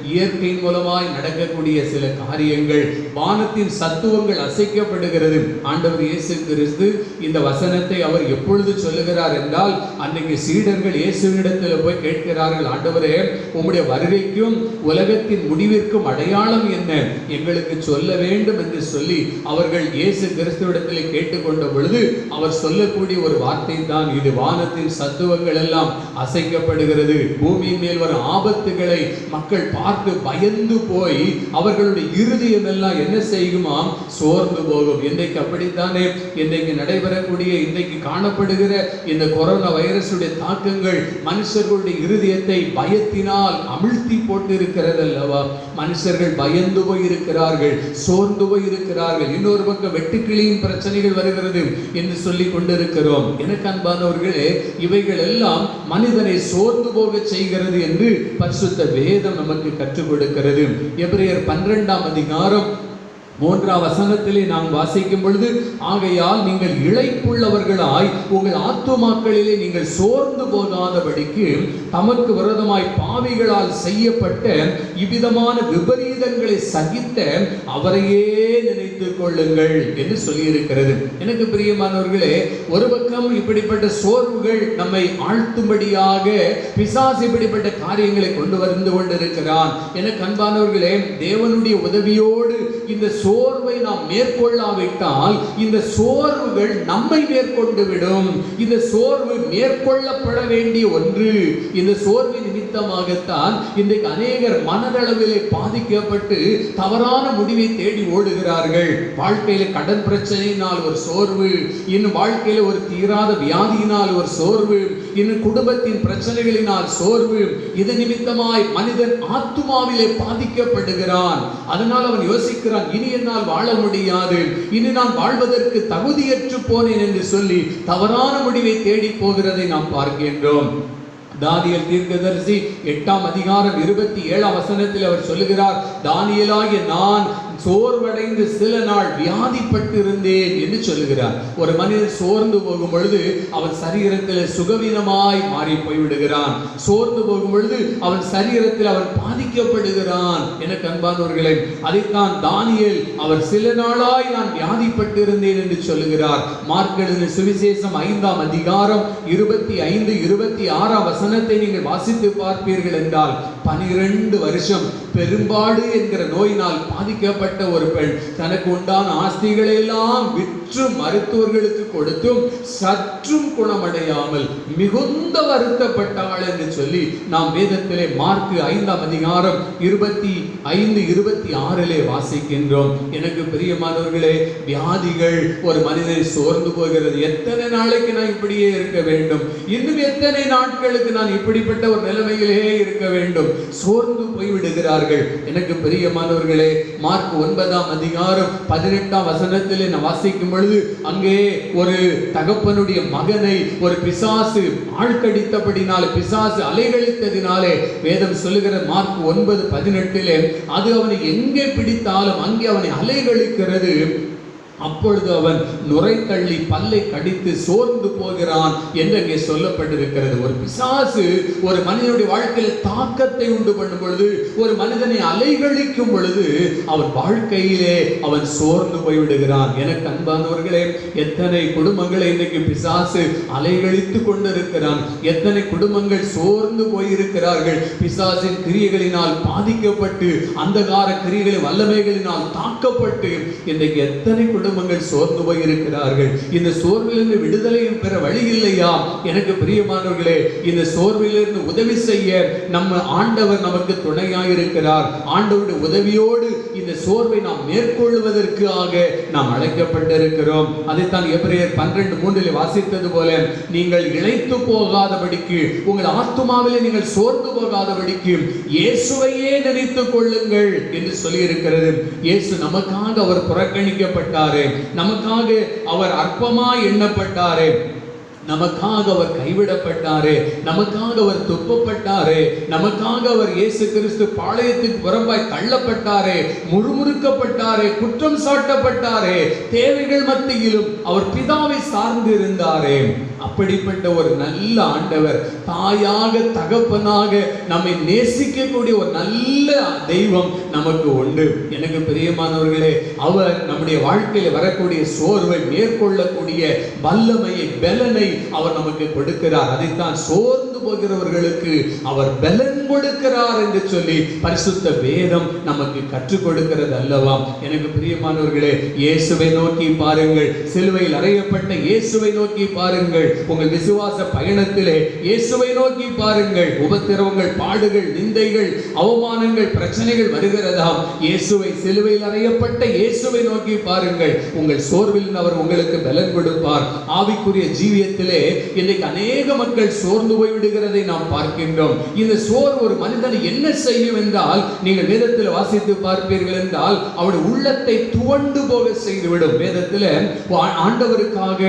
இயற்கையின் மூலமாய் நடக்கக்கூடிய சில காரியங்கள், வானத்தின் சத்துவங்கள் அசைக்கப்படுகிறது. ஆண்டவர் இயேசு கிறிஸ்து இந்த வசனத்தை அவர் எப்பொழுது சொல்லுகிறார் என்றால், அன்றைக்கு சீடர்கள் இயேசுவிடத்தில் போய் கேட்கிறார்கள், ஆண்டவரே, உம்முடைய வருகைக்கும் உலகத்தின் முடிவிற்கும் அடையாளம் என்ன, எங்களுக்கு சொல்ல வேண்டும் என்று சொல்லி அவர்கள் இயேசு கிறிஸ்துவிடத்தில் கேட்டுக்கொண்ட பொழுது அவர் சொல்லக்கூடிய ஒரு வார்த்தை தான் இது, வானத்தின் சத்துவங்கள் எல்லாம் அசைக்கப்படுகிறது, பூமியின் மேல் வரும் ஆபத்துகளை மக்கள் பார்த்து பயந்து போய் அவர்களுடைய இருதயம் எல்லாம் என்ன செய்யுமாம்? சோர்ந்து போகும். இன்றைக்கு அப்படித்தானே இன்றைக்கு நடைபெறக்கூடிய, இன்றைக்கு காணப்படுகிற இந்த கொரோனா வைரஸுடைய தாக்கங்கள் மனுஷர்களுடைய இருதயத்தை பயத்தினால் அமிழ்த்தி போட்டு இருக்கிறது அல்லவா? மனுஷர்கள் பயந்து போய் இருக்கிறார்கள், சோர்ந்து போய் இருக்கிறார்கள். இன்னொரு பக்கம் வெட்டுக்கிளியின் பிரச்சனைகள் வருகிறது என்று சொல்லிக் கொண்டிருக்கிறோம். எனக்கு அன்பானவர்களே, இவைகள் எல்லாம் மனிதனை சோர்ந்து போக செய்கிறது என்று பரிசுத்த வேதம் நமக்கு கற்றுக் கொடுக்கிறது. எபிரேயர் 12ஆம் அதிகாரம் 3ஆம் வசனத்திலே நாம் வாசிக்கும் பொழுது, ஆகையால் நீங்கள் இளைப்புள்ளவர்களாய் உங்கள் ஆத்துமாக்களிலே நீங்கள் சோர்ந்து போகாதபடிக்கு தமக்கு விரோதமாய் பாவிகளால் செய்யப்பட்ட இவ்விதமான விபரீதங்களை சகித்த அவரையே நினைத்துக் கொள்ளுங்கள் என்று சொல்லியிருக்கிறது. எனக்கு பிரியமானவர்களே, ஒரு பக்கம் இப்படிப்பட்ட சோர்வுகள் நம்மை ஆழ்த்தும்படியாக பிசாசு இப்படிப்பட்ட காரியங்களை கொண்டு வந்து கொண்டிருக்கிறான். எனக்கு அன்பானவர்களே, தேவனுடைய உதவியோடு இந்த சோர்வை நாம் மேற்கொள்ளாவிட்டால் இந்த சோர்வுகள் நம்மை மேற்கொண்டு விடும். இந்த சோர்வு மேற்கொள்ளப்பட வேண்டிய ஒன்று. இந்த சோர்வின் நிமித்தமாகத்தான் இன்றைக்கு அநேகர் மனதளவிலே பாதிக்கப்பட்டு தவறான முடிவை தேடி ஓடுகிறார்கள். வாழ்க்கையில கடன் பிரச்சனையினால் ஒரு சோர்வு, இன்னும் வாழ்க்கையில ஒரு தீராத வியாதியினால் ஒரு சோர்வு, இன்னும் குடும்பத்தின் பிரச்சனைகளினால் சோர்வு. இது நிமித்தமாய் மனிதன் ஆத்துமாவிலே பாதிக்கப்படுகிறான். அதனால் அவன் யோசிக்கிறான், இனி என்னால் வாழ முடியாது, இனி நான் வாழ்வதற்கு தகுதியற்று போனேன் என்று சொல்லி தவறான முடிவை தேடி போகிறதை நாம் பார்க்கின்றோம். தானியேல் தீர்க்கதரிசி 8ஆம் அதிகாரம் 27ஆம் வசனத்தில் அவர் சொல்லுகிறார், தானியேலாகிய நான் சோர்வடைந்து சில நாள் வியாதிப்பட்டு இருந்தேன் என்று சொல்லுகிறார். ஒரு மனிதன் சோர்ந்து போகும் பொழுது அவன் சரீரத்தில் சுகவீனமாய் மாறி போய்விடுகிறான். சோர்ந்து போகும் பொழுது அவன் சரீரத்தில் அவன் பாதிக்கப்படுகிறான். எனக்கு அன்பானவர்களே, அதைத்தான் தானியேல் அவர் சில நாளாய் நான் வியாதிப்பட்டு இருந்தேன் என்று சொல்லுகிறார். மார்க் எழுதின சுவிசேஷம் 5ஆம் அதிகாரம் 25-26 வசனத்தை நீங்கள் வாசித்து பார்ப்பீர்கள் என்றால் 12 வருஷம் பெரும்பாடு என்கிற நோயினால் பாதிக்கப்பட்ட ஒரு பெண் தனக்கு உண்டான ஆஸ்திகளை எல்லாம் விற்று மருத்துவர்களுக்கு கொடுத்தும் சற்றும் குணமடையாமல் மிகுந்த வருத்தப்பட்டாள் என்று சொல்லி நாம் வேதத்திலே மார்க் 5ஆம் அதிகாரம் 25-26 வாசிக்கின்றோம். எனக்கு பிரியமானவர்களே, வியாதிகள் ஒரு மனிதனை சோர்ந்து போகிறது. எத்தனை நாளைக்கு நான் இப்படியே இருக்க வேண்டும்? இன்னும் எத்தனை நாட்களுக்கு நான் இப்படிப்பட்ட ஒரு நிலைமையிலே இருக்க வேண்டும்? சோர்ந்து போய்விடுகிறார்கள். எனக்கு பிரியமானவர்களே, மார்க் 9ஆம் அதிகாரம் 18ஆம் வசனத்திலே நான் வாசிக்கும் பொழுது அங்கே ஒரு தகப்பனுடைய மகனை ஒரு பிசாசு ஆழ்கடித்தபடினாலே, பிசாசு அலைகழித்ததினாலே வேதம் சொல்லுகிற மார்க் 9:18 அது அவனை எங்கே பிடித்தாலும் அங்கே அவனை அலைகழிக்கிறது. அப்பொழுது அவன் நுரை தள்ளி பல்லை கடித்து சோர்ந்து போகிறான் என்று அங்கே சொல்லப்பட்டிருக்கிறது. ஒரு பிசாசு ஒரு மனிதனுடைய வாழ்க்கையில் தாக்கத்தை உண்டு பண்ணும் பொழுது, ஒரு மனிதனை அலைகழிக்கும் பொழுது அவன் வாழ்க்கையிலே அவன் சோர்ந்து போய்விடுகிறான். எனக்கு அன்பானவர்களே, எத்தனை குடும்பங்களை இன்னைக்கு பிசாசு அலைகழித்து கொண்டிருக்கிறான். எத்தனை குடும்பங்கள் சோர்ந்து போயிருக்கிறார்கள். பிசாசின் கிரியைகளினால் பாதிக்கப்பட்டு, அந்தகார கிரியைகளின் வல்லமைகளினால் தாக்கப்பட்டு இன்றைக்கு எத்தனை குடும்பங்கள் சோர்ந்து போயிருக்கிறார்கள். இந்த சோர்விலிருந்து விடுதலை பெற வழி இல்லையா? எனக்கு பிரியமானவர்களே, இந்த சோர்விலிருந்து உதவி செய்ய நம்ம ஆண்டவர் நமக்கு துணையாயிருக்கிறார். ஆண்டவருடைய உதவியோடு இந்த சோர்வை நாம் மேற்கொள்வதற்காக நாம் அழைக்கப்பட்டிருக்கிறோம். அதைத்தான் எபிரேயர் 12:3 வாசித்தது போல, நீங்கள் இளைத்து போகாதபடிக்கு, உங்கள் ஆத்துமாவிலே நீங்கள் சோர்ந்து போகாதபடிக்கு இயேசுவையே நினைத்துக் கொள்ளுங்கள் என்று சொல்லி இருக்கிறது. இயேசு நமக்காக அவர் புறக்கணிக்கப்பட்டார், நமக்காக அவர் அற்பமாய் எண்ணப்பட்டாரே, நமக்காக அவர் கைவிடப்பட்டாரே, நமக்காக அவர் துப்பப்பட்டாரே, நமக்காக அவர் இயேசு கிறிஸ்து பாளையத்துக்கு புறம்பாய் தள்ளப்பட்டாரே, முறுமுறுக்கப்பட்டாரே, குற்றம் சாட்டப்பட்டாரே, தேவைகள் மத்தியிலும் அவர் பிதாவை சார்ந்து இருந்தாரே. அப்படிப்பட்ட ஒரு நல்ல ஆண்டவர், தாயாக தகப்பனாக நம்மை நேசிக்கக்கூடிய ஒரு நல்ல தெய்வம் நமக்கு உண்டு. எனக்கு பிரியமானவர்களே, அவர் நம்முடைய வாழ்க்கையில் வரக்கூடிய சோர்வை மேற்கொள்ளக்கூடிய வல்லமையை, பலனை அவர் நமக்கு கொடுக்கிறார். அதைத்தான் சோர்ந்து போகிறவர்களுக்கு அவர் பலன் கொடுக்கிறார் என்று சொல்லி பரிசுத்த வேதம் நமக்கு கற்றுக் கொடுக்கிறது அல்லவா? எனக்கு பிரியமானவர்களே, இயேசுவை நோக்கி பாருங்கள், சிலுவையில் அறையப்பட்ட இயேசுவை நோக்கி பாருங்கள். உங்கள் விசுவாச பயணத்திலே இயேசுவை நோக்கி பாருங்கள். உபத்திரவங்கள், பாடுகள், நிந்தைகள், அவமானங்கள், பிரச்சனைகள் வருகிறதா? இயேசுவை, சிலுவையில் அறையப்பட்ட இயேசுவை நோக்கி பாருங்கள். உங்கள் சோர்வில் அவர் உங்களுக்கு பலன் கொடுப்பார். ஆவிக்குரிய ஜீவியத்திலே இன்றைக்கு அநேக மக்கள் சோர்ந்து போய்விடுகிறதை நாம் பார்க்கின்றோம். இந்த சோர்வு ஒரு மனிதனை என்ன செய்யும் என்றால், நீங்கள் வேதத்தில் வாசித்து பார்ப்பீர்கள் என்றால் அவருடைய உள்ளத்தை துவண்டு போக செய்துவிடும். வேதத்தில் ஆண்டவருக்காக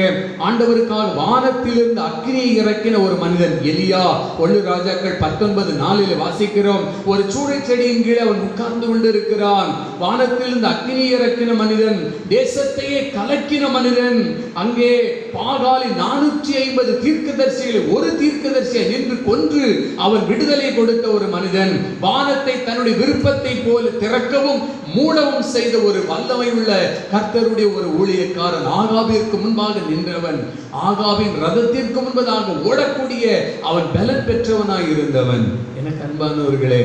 வானத்திலிருந்து அக்கினியை இறக்கின ஒரு மனிதன் எலியா. 1 ராஜாக்கள் 19:4 வாசிக்கிறோம். ஒரு சூளை செடியின் கீழே அவன் உட்கார்ந்து கொண்டிருக்கிறான். வானத்திலிருந்து அக்கினியை இறக்கின மனிதன், தேசத்தையே கலக்கின மனிதன். அங்கே பாகாலின் 450 தீர்க்கதரிசிகளை ஒரு தீர்க்கதரிசியை நின்று கொன்று அவன் விடுதலை கொடுத்த ஒரு மனிதன். வானத்தை தன்னுடைய விருப்பத்தை போல திறக்கவும் மூடவும் செய்த ஒரு வல்லமை உள்ள கர்த்தருடைய ஒரு ஊழியக்காரன். ஆகாபிற்கு முன்பாக நின்றவன், ஆகாபின் ரதத்திற்கு முன்பதாக ஓடக்கூடிய அவன் பலன் பெற்றவனாய் இருந்தவன். எனக்கு அன்பானவர்களே,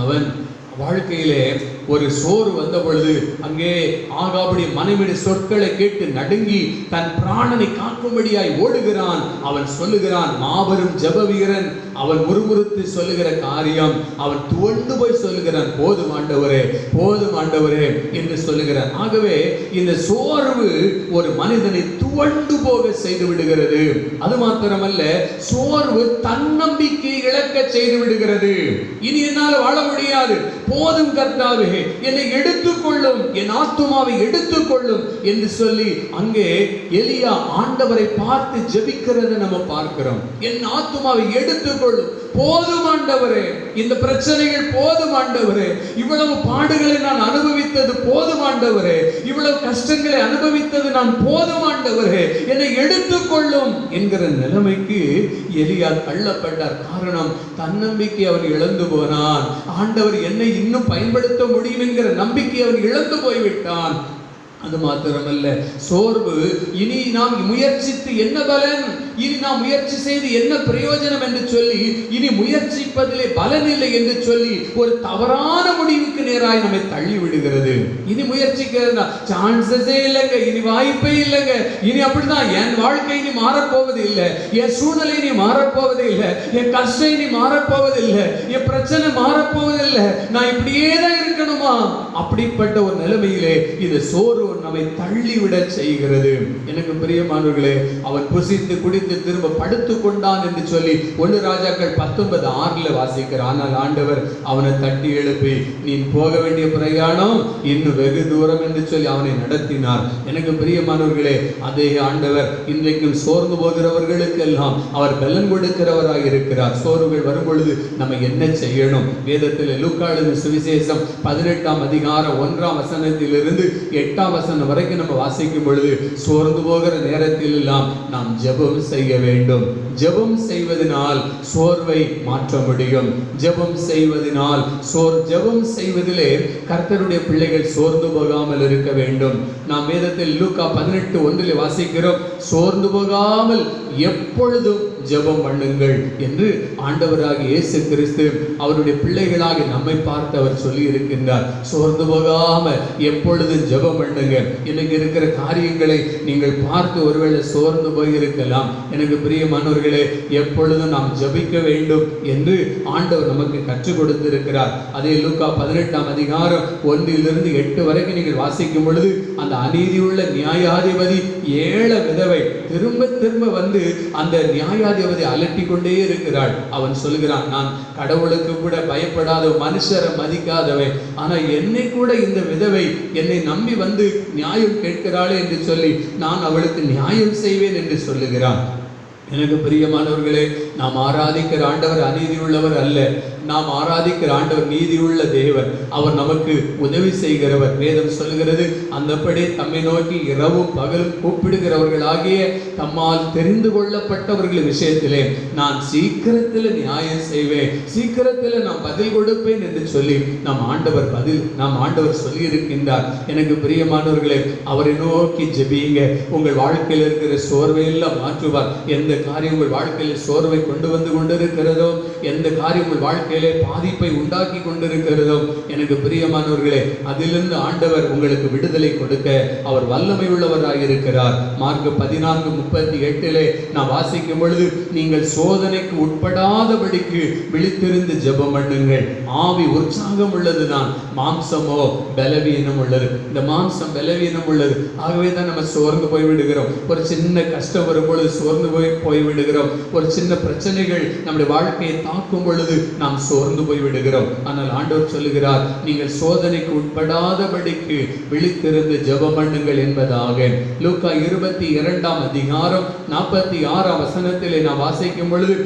அவன் வாழ்க்கையிலே ஒரு சோறு வந்த பொழுது அங்கே ஆகாபுடைய மனைவியுடைய சொற்களை கேட்டு நடுங்கி தன் பிராணனை காக்கும்படியாய் ஓடுகிறான். அவன் சொல்லுகிறான், மாபெரும் ஜெப வீரன். அவன் முறுமுறுத்து சொல்லுகிற காரியம், அவன் துவண்டு போய் சொல்லுகிறான், போதும் ஆண்டவரே, போதும் ஆண்டவரே என்று சொல்லுகிறான். ஆகவே இந்த சோர்வு ஒரு மனிதனை துவண்டு போக செய்து விடுகிறது. அது மாத்திரமல்ல, சோர்வு தன்னம்பிக்கை இழக்க செய்து விடுகிறது. இனி என்னால் வாழ முடியாது, போதும் கர்த்தாவே, என்னை எடுத்துக்கொள்ளும், என் ஆத்துமாவை எடுத்துக்கொள்ளும் என்று சொல்லி அங்கே எலியா ஆண்டவரை பார்த்து ஜெபிக்கிறதை நம்ம பார்க்கிறோம். என் ஆத்துமாவை எடுத்துக்கொள்ளும், போதும் ஆண்டவரே, இந்த பிரச்சனைகள் போதும் ஆண்டவரே, இவ்வளவு பாடுகளை நான் அனுபவித்தது போதும் ஆண்டவரே, இவ்வளவு கஷ்டங்களை அனுபவித்தது நான் போதும் ஆண்டவரே, என்னை எடுத்துக்கொள்ளும் என்கிற நிலைமைக்கு எலியா தள்ளப்பட்டார். காரணம், தன்னம்பிக்கை அவன் இழந்து போனான். ஆண்டவர் என்னை இன்னும் பயன்படுத்த முடியும் என்கிற நம்பிக்கை அவன் இழந்து போய்விட்டான். அது மாத்திரமல்ல, சோர்வு. இனி நாம் முயற்சித்து என்ன பலன், இனி நாம் முயற்சி செய்து என்ன பிரயோஜனம் என்று சொல்லி, இனி முயற்சிப்பதிலே பலன் இல்லை என்று சொல்லி ஒரு தவறான முடிவுக்கு நேராய் நம்மை தள்ளி விடுகிறது. இனி முயற்சிக்கிறதா சான்சஸே இல்லைங்க, இனி வாய்ப்பே இல்லைங்க, இனி அப்படிதான் என் வாழ்க்கை இனி மாறப்போவது இல்லை, என் சூழ்நிலை இனி மாறப்போவது இல்லை, என் கஷ்டம் இனி மாறப்போவது இல்லை, என் பிரச்சனை மாறப்போவது இல்லை, நான் இப்படியே தான் இருக்கணுமா? அப்படிப்பட்ட ஒரு நிலைமையிலே இது சோர்வு நம்மை தள்ளிவிட செய்கிறது. எனக்கு பிரியமானவர்களே, அவன் புசித்து குடித்து திரும்ப படுத்துக் கொண்டான் என்று சொல்லி 1 ராஜாக்கள் 19:6 வாசிக்கிறான். ஆனால் ஆண்டவர் அவனை தட்டி எழுப்பி, நீ போக வேண்டிய பிரயாணம் இன்னும் வெகு தூரம் என்று சொல்லி அவனை நடத்தினார். எனக்கு பிரியமானவர்களே, அதே ஆண்டவர் இன்றைக்கும் சோர்ந்து போகிறவர்களுக்கு எல்லாம் அவர் பலன் கொடுக்கிறவராக இருக்கிறார். சோர்வுகள் வரும் பொழுது நம்ம என்ன செய்யணும்? வேதத்தில் லூக்கா எழுதின சுவிசேஷம் 18ஆம் அதிகாரம் 1ஆம் வசனத்திலிருந்து 8ஆம் வசனம் வரைக்கும் நம்ம வாசிக்கும் பொழுது, சோர்ந்து போகிற நேரத்தில் எல்லாம் நாம் ஜெபம் செய்ய வேண்டும். ஜெபம் செய்வதனால் சோர்வை மாற்ற முடியும். ஜெபம் செய்வதனால் ஜெபம் செய்வதிலே கர்த்தருடைய பிள்ளைகள் சோர்ந்து போகாமல் இருக்க வேண்டும். நாம் வேதத்தில் லூக்கா 18:1 வாசிக்கிறோம், சோர்ந்து போகாமல் எப்பொழுதும் ஜெபம் பண்ணுங்கள் என்று ஆண்டவராகிய இயேசு கிறிஸ்து அவருடைய பிள்ளைகளாக நம்மை பார்த்து அவர் சொல்லி இருக்கின்றார். சோர்ந்து போகாம எப்பொழுதும் ஜெபம் பண்ணுங்க. இன்னைக்கு இருக்கிற காரியங்களை நீங்கள் பார்த்து ஒருவேளை சோர்ந்து போய் இருக்கலாம். எனக்கு பிரியமானவர்களே, எப்பொழுதும் நாம் ஜெபிக்க வேண்டும் என்று ஆண்டவர் நமக்கு கற்றுக் கொடுத்திருக்கிறார். அதே லூக்கா 18ஆம் அதிகாரம் 1 - 8 வரைக்கும் நீங்கள் வாசிக்கும் பொழுது, அந்த அநீதியுள்ள நியாயாதிபதி 7 விதவை திரும்ப திரும்ப வந்து அந்த நியாயாதிபதி அலட்டி கொண்டே இருக்கிறாள். அவன் சொல்கிறான், நான் கடவுளுக்கு கூட பயப்படாத, மனுஷரை மதிக்காதவன், ஆனா என்னை கூட இந்த விதவை என்னை நம்பி வந்து நியாயம் கேட்கிறாளே என்று சொல்லி நான் அவளுக்கு நியாயம் செய்வேன் என்று சொல்லுகிறான். எனக்கு பிரியமானவர்களே, நாம் ஆராதிக்கிற ஆண்டவர் அநீதி உள்ளவர் அல்ல. நாம் ஆராதிக்கிற ஆண்டவர் நீதி உள்ள தேவன். அவர் நமக்கு உதவி செய்கிறவர். வேதம் சொல்கிறது, அந்தப்படி தம்மை நோக்கி இரவும் பகலும் கூப்பிடுகிறவர்களாகிய தம்மால் தெரிந்து கொள்ளப்பட்டவர்கள் விஷயத்திலே நான் சீக்கிரத்தில் நியாயம் செய்வேன், சீக்கிரத்தில் நான் பதில் கொடுப்பேன் என்று சொல்லி நாம் ஆண்டவர் சொல்லி இருக்கின்றார். எனக்கு பிரியமானவர்களே, அவரை நோக்கி ஜெபியுங்க. உங்கள் வாழ்க்கையில் இருக்கிற சோர்வை எல்லாம் மாற்றுவார். எந்த காரியம் உங்கள் வாழ்க்கையில் சோர்வை கொண்டு வந்து கொண்டிருக்கிறதோ, எந்த காரியம் உங்கள் வாழ்க்கையிலே பாதிப்பை உண்டாக்கி கொண்டிருக்கிறதோ, எனக்கு பிரியமானவர்களே, அதிலிருந்து ஆண்டவர் உங்களுக்கு விடுதலை கொடுக்க அவர் வல்லமை உள்ளவராக இருக்கிறார். மார்க் 14:38 நான் வாசிக்கும் பொழுது, நீங்கள் சோதனைக்கு உட்படாதபடிக்கு விழித்திருந்து ஜெபம் பண்ணுங்கள். ஆவி உற்சாகம் உள்ளதுதான், மாம்சமோ பலவீனம் உள்ளது. இந்த மாம்சம் பலவீனம் உள்ளது. ஆகவே தான் நம்ம சோர்ந்து போய் விடுகிறோம். ஒரு சின்ன கஷ்டம் வரும் பொழுது சோர்ந்து போய் விடுகிறோம். ஒரு சின்ன பிரச்சனைகள் நம்முடைய வாழ்க்கையை தாக்கும் பொழுது நாம் சோர்ந்து போய் விடுகிறோம். ஆனால் ஆண்டவர் சொல்லுகிறார், நீங்கள் சோதனைக்கு உட்படாதபடிக்கு விழித்திருந்து ஜெபம் பண்ணுங்கள் என்பதாக. லூக்கா 22ஆம் அதிகாரம் 46ஆம் வசனத்திலே நாம் வாசிக்கும் பொழுது,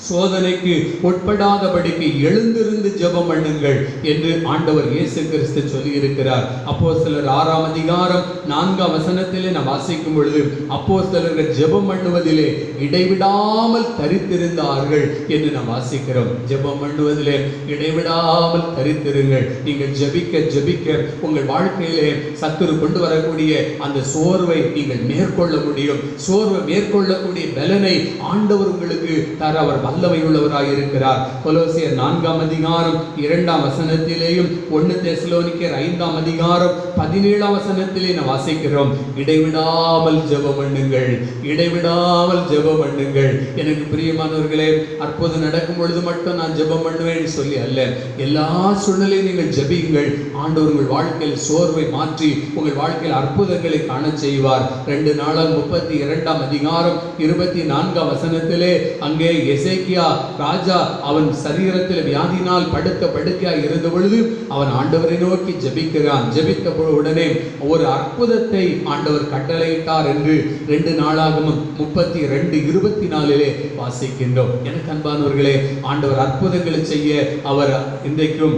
சோதனைக்கு உட்படாதபடிக்கு எழுந்திருந்து ஜெபம் பண்ணுங்கள் என்று ஆண்டவர் இயேசு கிறிஸ்து சொல்லி இருக்கிறார். அப்போஸ்தலர் 6ஆம் அதிகாரம் 4ஆம் வசனத்திலே நாம் வாசிக்கும் பொழுது, அப்போஸ்தலர்கள் ஜெபம் பண்ணுவதிலே இடைவிடாமல் தரித்திருந்தார்கள் என்று நாம் வாசிக்கிறோம். ஜெபம் பண்ணுவதிலே இடைவிடாமல் தரித்திருங்கள். நீங்கள் ஜெபிக்க உங்கள் வாழ்க்கையிலே சத்துரு கொண்டு வரக்கூடிய அந்த சோர்வை நீங்கள் மேற்கொள்ள முடியும். சோர்வை மேற்கொள்ளக்கூடிய பலனை ஆண்டவர் உங்களுக்கு தர அவர் வல்லமை உள்ளவராக இருக்கிறார். கொலோசியர் 4ஆம் அதிகாரம் 2ஆம் வசனத்திலேயும் 1 தெசலோனிக்கேயர் 5ஆம் அதிகாரம் 17ஆம் வசனத்திலே நாம் வாசிக்கிறோம், இடைவிடாமல் ஜெபம் பண்ணுங்கள், இடைவிடாமல் ஜெபம் பண்ணுங்கள். எனக்கு பிரியமானவர்களே, அற்புதம் நடக்கும் பொழுது மட்டும் நான் ஜெபம் பண்ணுவேன் சொல்லி அல்ல, எல்லா சூழ்நிலையும் நீங்கள் ஜெபியுங்கள். ஆண்டவர் உங்கள் வாழ்க்கையில் சோர்வை மாற்றி உங்கள் வாழ்க்கையில் அற்புதங்களை காண செய்வார். 2 நாளாகமம் 32ஆம் அதிகாரம் 24ஆம் வசனத்திலே அங்கே எசேக்கியேல் எசேக்கியா ராஜா அவன் சரீரத்தில் வியாதியினால் படுக்கையாய் இருந்த பொழுது அவன் ஆண்டவரை நோக்கி ஜெபிக்கிறான். ஜெபித்த உடனே ஒரு அற்புதத்தை ஆண்டவர் கட்டளையிட்டார் என்று 2 நாளாகமம் 32:24 வாசிக்கின்றோம். எனக்கு அன்பானவர்களே, ஆண்டவர் அற்புதங்களை செய்ய அவர் இன்றைக்கும்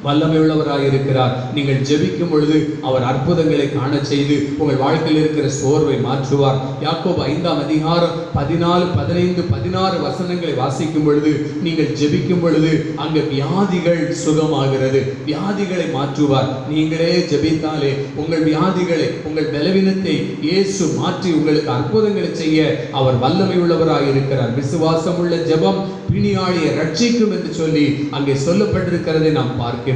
வல்லமை உள்ளவராக இருக்கிறார். நீங்கள் ஜெபிக்கும் பொழுது அவர் அற்புதங்களை காண செய்து உங்கள் வாழ்க்கையில் இருக்கிற சோர்வை மாற்றுவார். யாக்கோபு 5ஆம் அதிகாரம் 14, 15, 16 வசனங்களை வாசிக்கும் பொழுது நீங்கள் ஜெபிக்கும் பொழுது அங்கு வியாதிகள் சுகமாகிறது, வியாதிகளை மாற்றுவார். நீங்களே ஜெபித்தாலே உங்கள் வியாதிகளை, உங்கள் பலவீனத்தை இயேசு மாற்றி உங்களுக்கு அற்புதங்களை செய்ய அவர் வல்லமை உள்ளவராக இருக்கிறார். விசுவாசம் உள்ள ஜெபம் பிணியாளியை ரட்சிக்கும் என்று சொல்லி அங்கே சொல்லப்பட்டிருக்கிறதை நாம் பார்க்கிறோம்.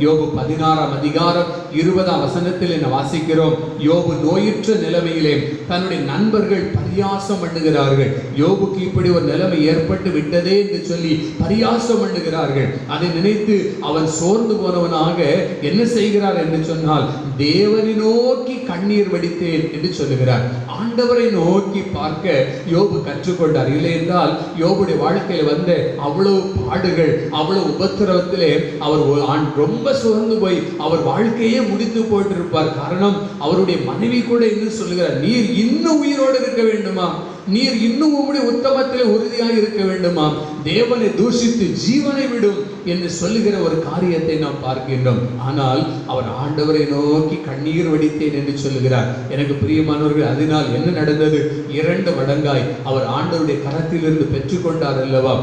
யோபு 16ஆம் அதிகாரம் 20ஆம் வசனத்தில் என்ன வாசிக்கிறோம்? யோபு நோயுற்ற நிலைமையிலே தன்னுடைய நண்பர்கள் பரியாசம் பண்ணுகிறார்கள். யோபுக்கு இப்படி ஒரு நிலைமை ஏற்பட்டு விட்டதே என்று சொல்லி பரியாசம் பண்ணுகிறார்கள். அதை நினைத்து அவன் சோர்ந்து போனவனாக என்ன செய்கிறார் என்று சொன்னால், தேவனை நோக்கி கண்ணீர் வடித்தேன் என்று சொல்லுகிறார். ஆண்டவரை நோக்கி பார்க்க யோபு கற்றுக்கொண்டார். இல்லை என்றால் யோபுடைய வாழ்க்கையில் வந்த அவ்வளவு பாடுகள், அவ்வளவு உபத்திரவத்திலே அவர் ரொம்ப சோர்ந்து போய் அவர் வாழ்க்கையே முடித்து போயிட்டிருப்பார். காரணம், அவருடைய மனைவி கூட இன்னும் சொல்லுகிறார், நீர் இன்னும் உயிரோடு இருக்க வேண்டுமா? நீர் இன்னும் உம்முடைய உத்தமத்திலே உறுதியாக இருக்க வேண்டுமா? தேவனை தூஷித்து ஜீவனை விடும் என்று சொல்லுகிற ஒரு காரியத்தை நாம் பார்க்கின்றோம். ஆனால் அவர் ஆண்டவரை நோக்கி கண்ணீர் வடித்தேன் என்று சொல்லுகிறார். எனக்கு பிரியமானவர்கள், அதனால் என்ன நடந்தது? 2 மடங்காய் அவர் ஆண்டவருடைய கரத்திலிருந்து பெற்றுக்கொண்டார் அல்லவா?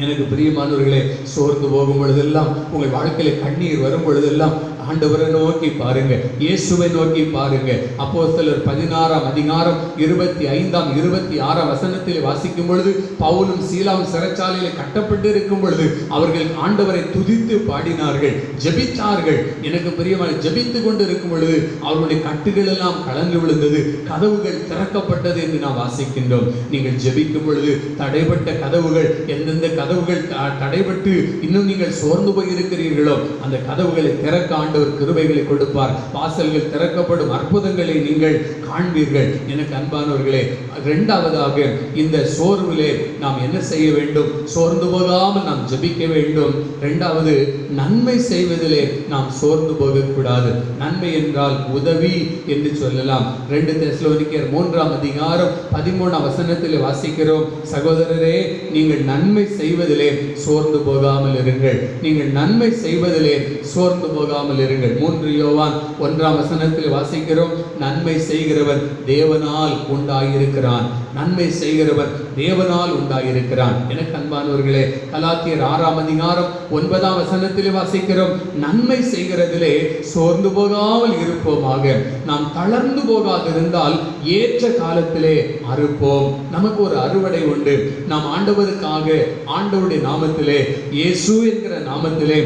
எனக்கு பிரியமானவர்களே, சோர்ந்து போகும் பொழுதெல்லாம், உங்கள் வாழ்க்கையில கண்ணீர் வரும் பொழுதெல்லாம் ஆண்டவரை நோக்கி பாருங்க, இயேசுவை நோக்கி பாருங்க. அப்போஸ்தலர் 16ஆம் அதிகாரம் 25ஆம் 26ஆம் வசனத்தில் வாசிக்கும் பொழுது, பவுலும் சீலாவும் சிறைச்சாலையில் கட்டப்பட்டு இருக்கும் பொழுது அவர்கள் ஆண்டவரை துதித்து பாடினார்கள், ஜெபித்தார்கள். எனக்கு பிரியமான, ஜெபித்து கொண்டு இருக்கும் பொழுது அவருடைய கட்டுகள் எல்லாம் கலந்து விழுந்தது, கதவுகள் திறக்கப்பட்டது என்று நாம் வாசிக்கின்றோம். நீங்கள் ஜெபிக்கும் பொழுது தடைப்பட்ட கதவுகள், எந்தெந்த கதவுகள் தடைபட்டு இன்னும் நீங்கள் சோர்ந்து போய் இருக்கிறீர்களோ அந்த கதவுகளை திறக்க ஆண்டவர் கிருபைகளை கொடுப்பார். வாசல்கள் திறக்கப்படும், அற்புதங்களை நீங்கள் காண்பீர்கள். எனக்கு அன்பானவர்களே, 2வதாக இந்த சோர்விலே நாம் என்ன செய்ய வேண்டும்? சோர்ந்து போகாமல் நாம் ஜெபிக்க வேண்டும். 2வது, நன்மை செய்வதிலே நாம் சோர்ந்து போகக்கூடாது. நன்மை என்றால் உதவி என்று சொல்லலாம். 2 தெசலோனிக்கேயர் 3ஆம் அதிகாரம் 13ஆம் வசனத்தில் வாசிக்கிறோம், சகோதரரே, நீங்கள் நன்மை செய்வதிலே சோர்ந்து போகாமல் இருங்கள். நீங்கள் நன்மை செய்வதிலே சோர்ந்து போகாமல் இருங்கள். 3 யோவான் 1ஆம் வசனத்தில் வாசிக்கிறோம், நன்மை செய்கிறவன் தேவனால் உண்டாயிருக்கிறான். நன்மை செய்கிறவன் தேவனால் உண்டாயிருக்கிறான். எனக்கு அன்பானவர்களே, கலாத்தியர் 6ஆம் அதிகாரம் 9ஆம் வசனத்தில் வாசிக்கிறோம், நன்மை செய்கிறதிலே சோர்ந்து போகாமல் இருப்போமாக. நாம் தளர்ந்து போகாதிருந்தால் ஏற்ற காலத்திலே அறுப்போம். நமக்கு ஒரு அறுவடை உண்டு. நாம் ஆண்டவருக்காக, ஆண்டவருடைய நாமத்திலே, இயேசு என்கிற நாமத்திலே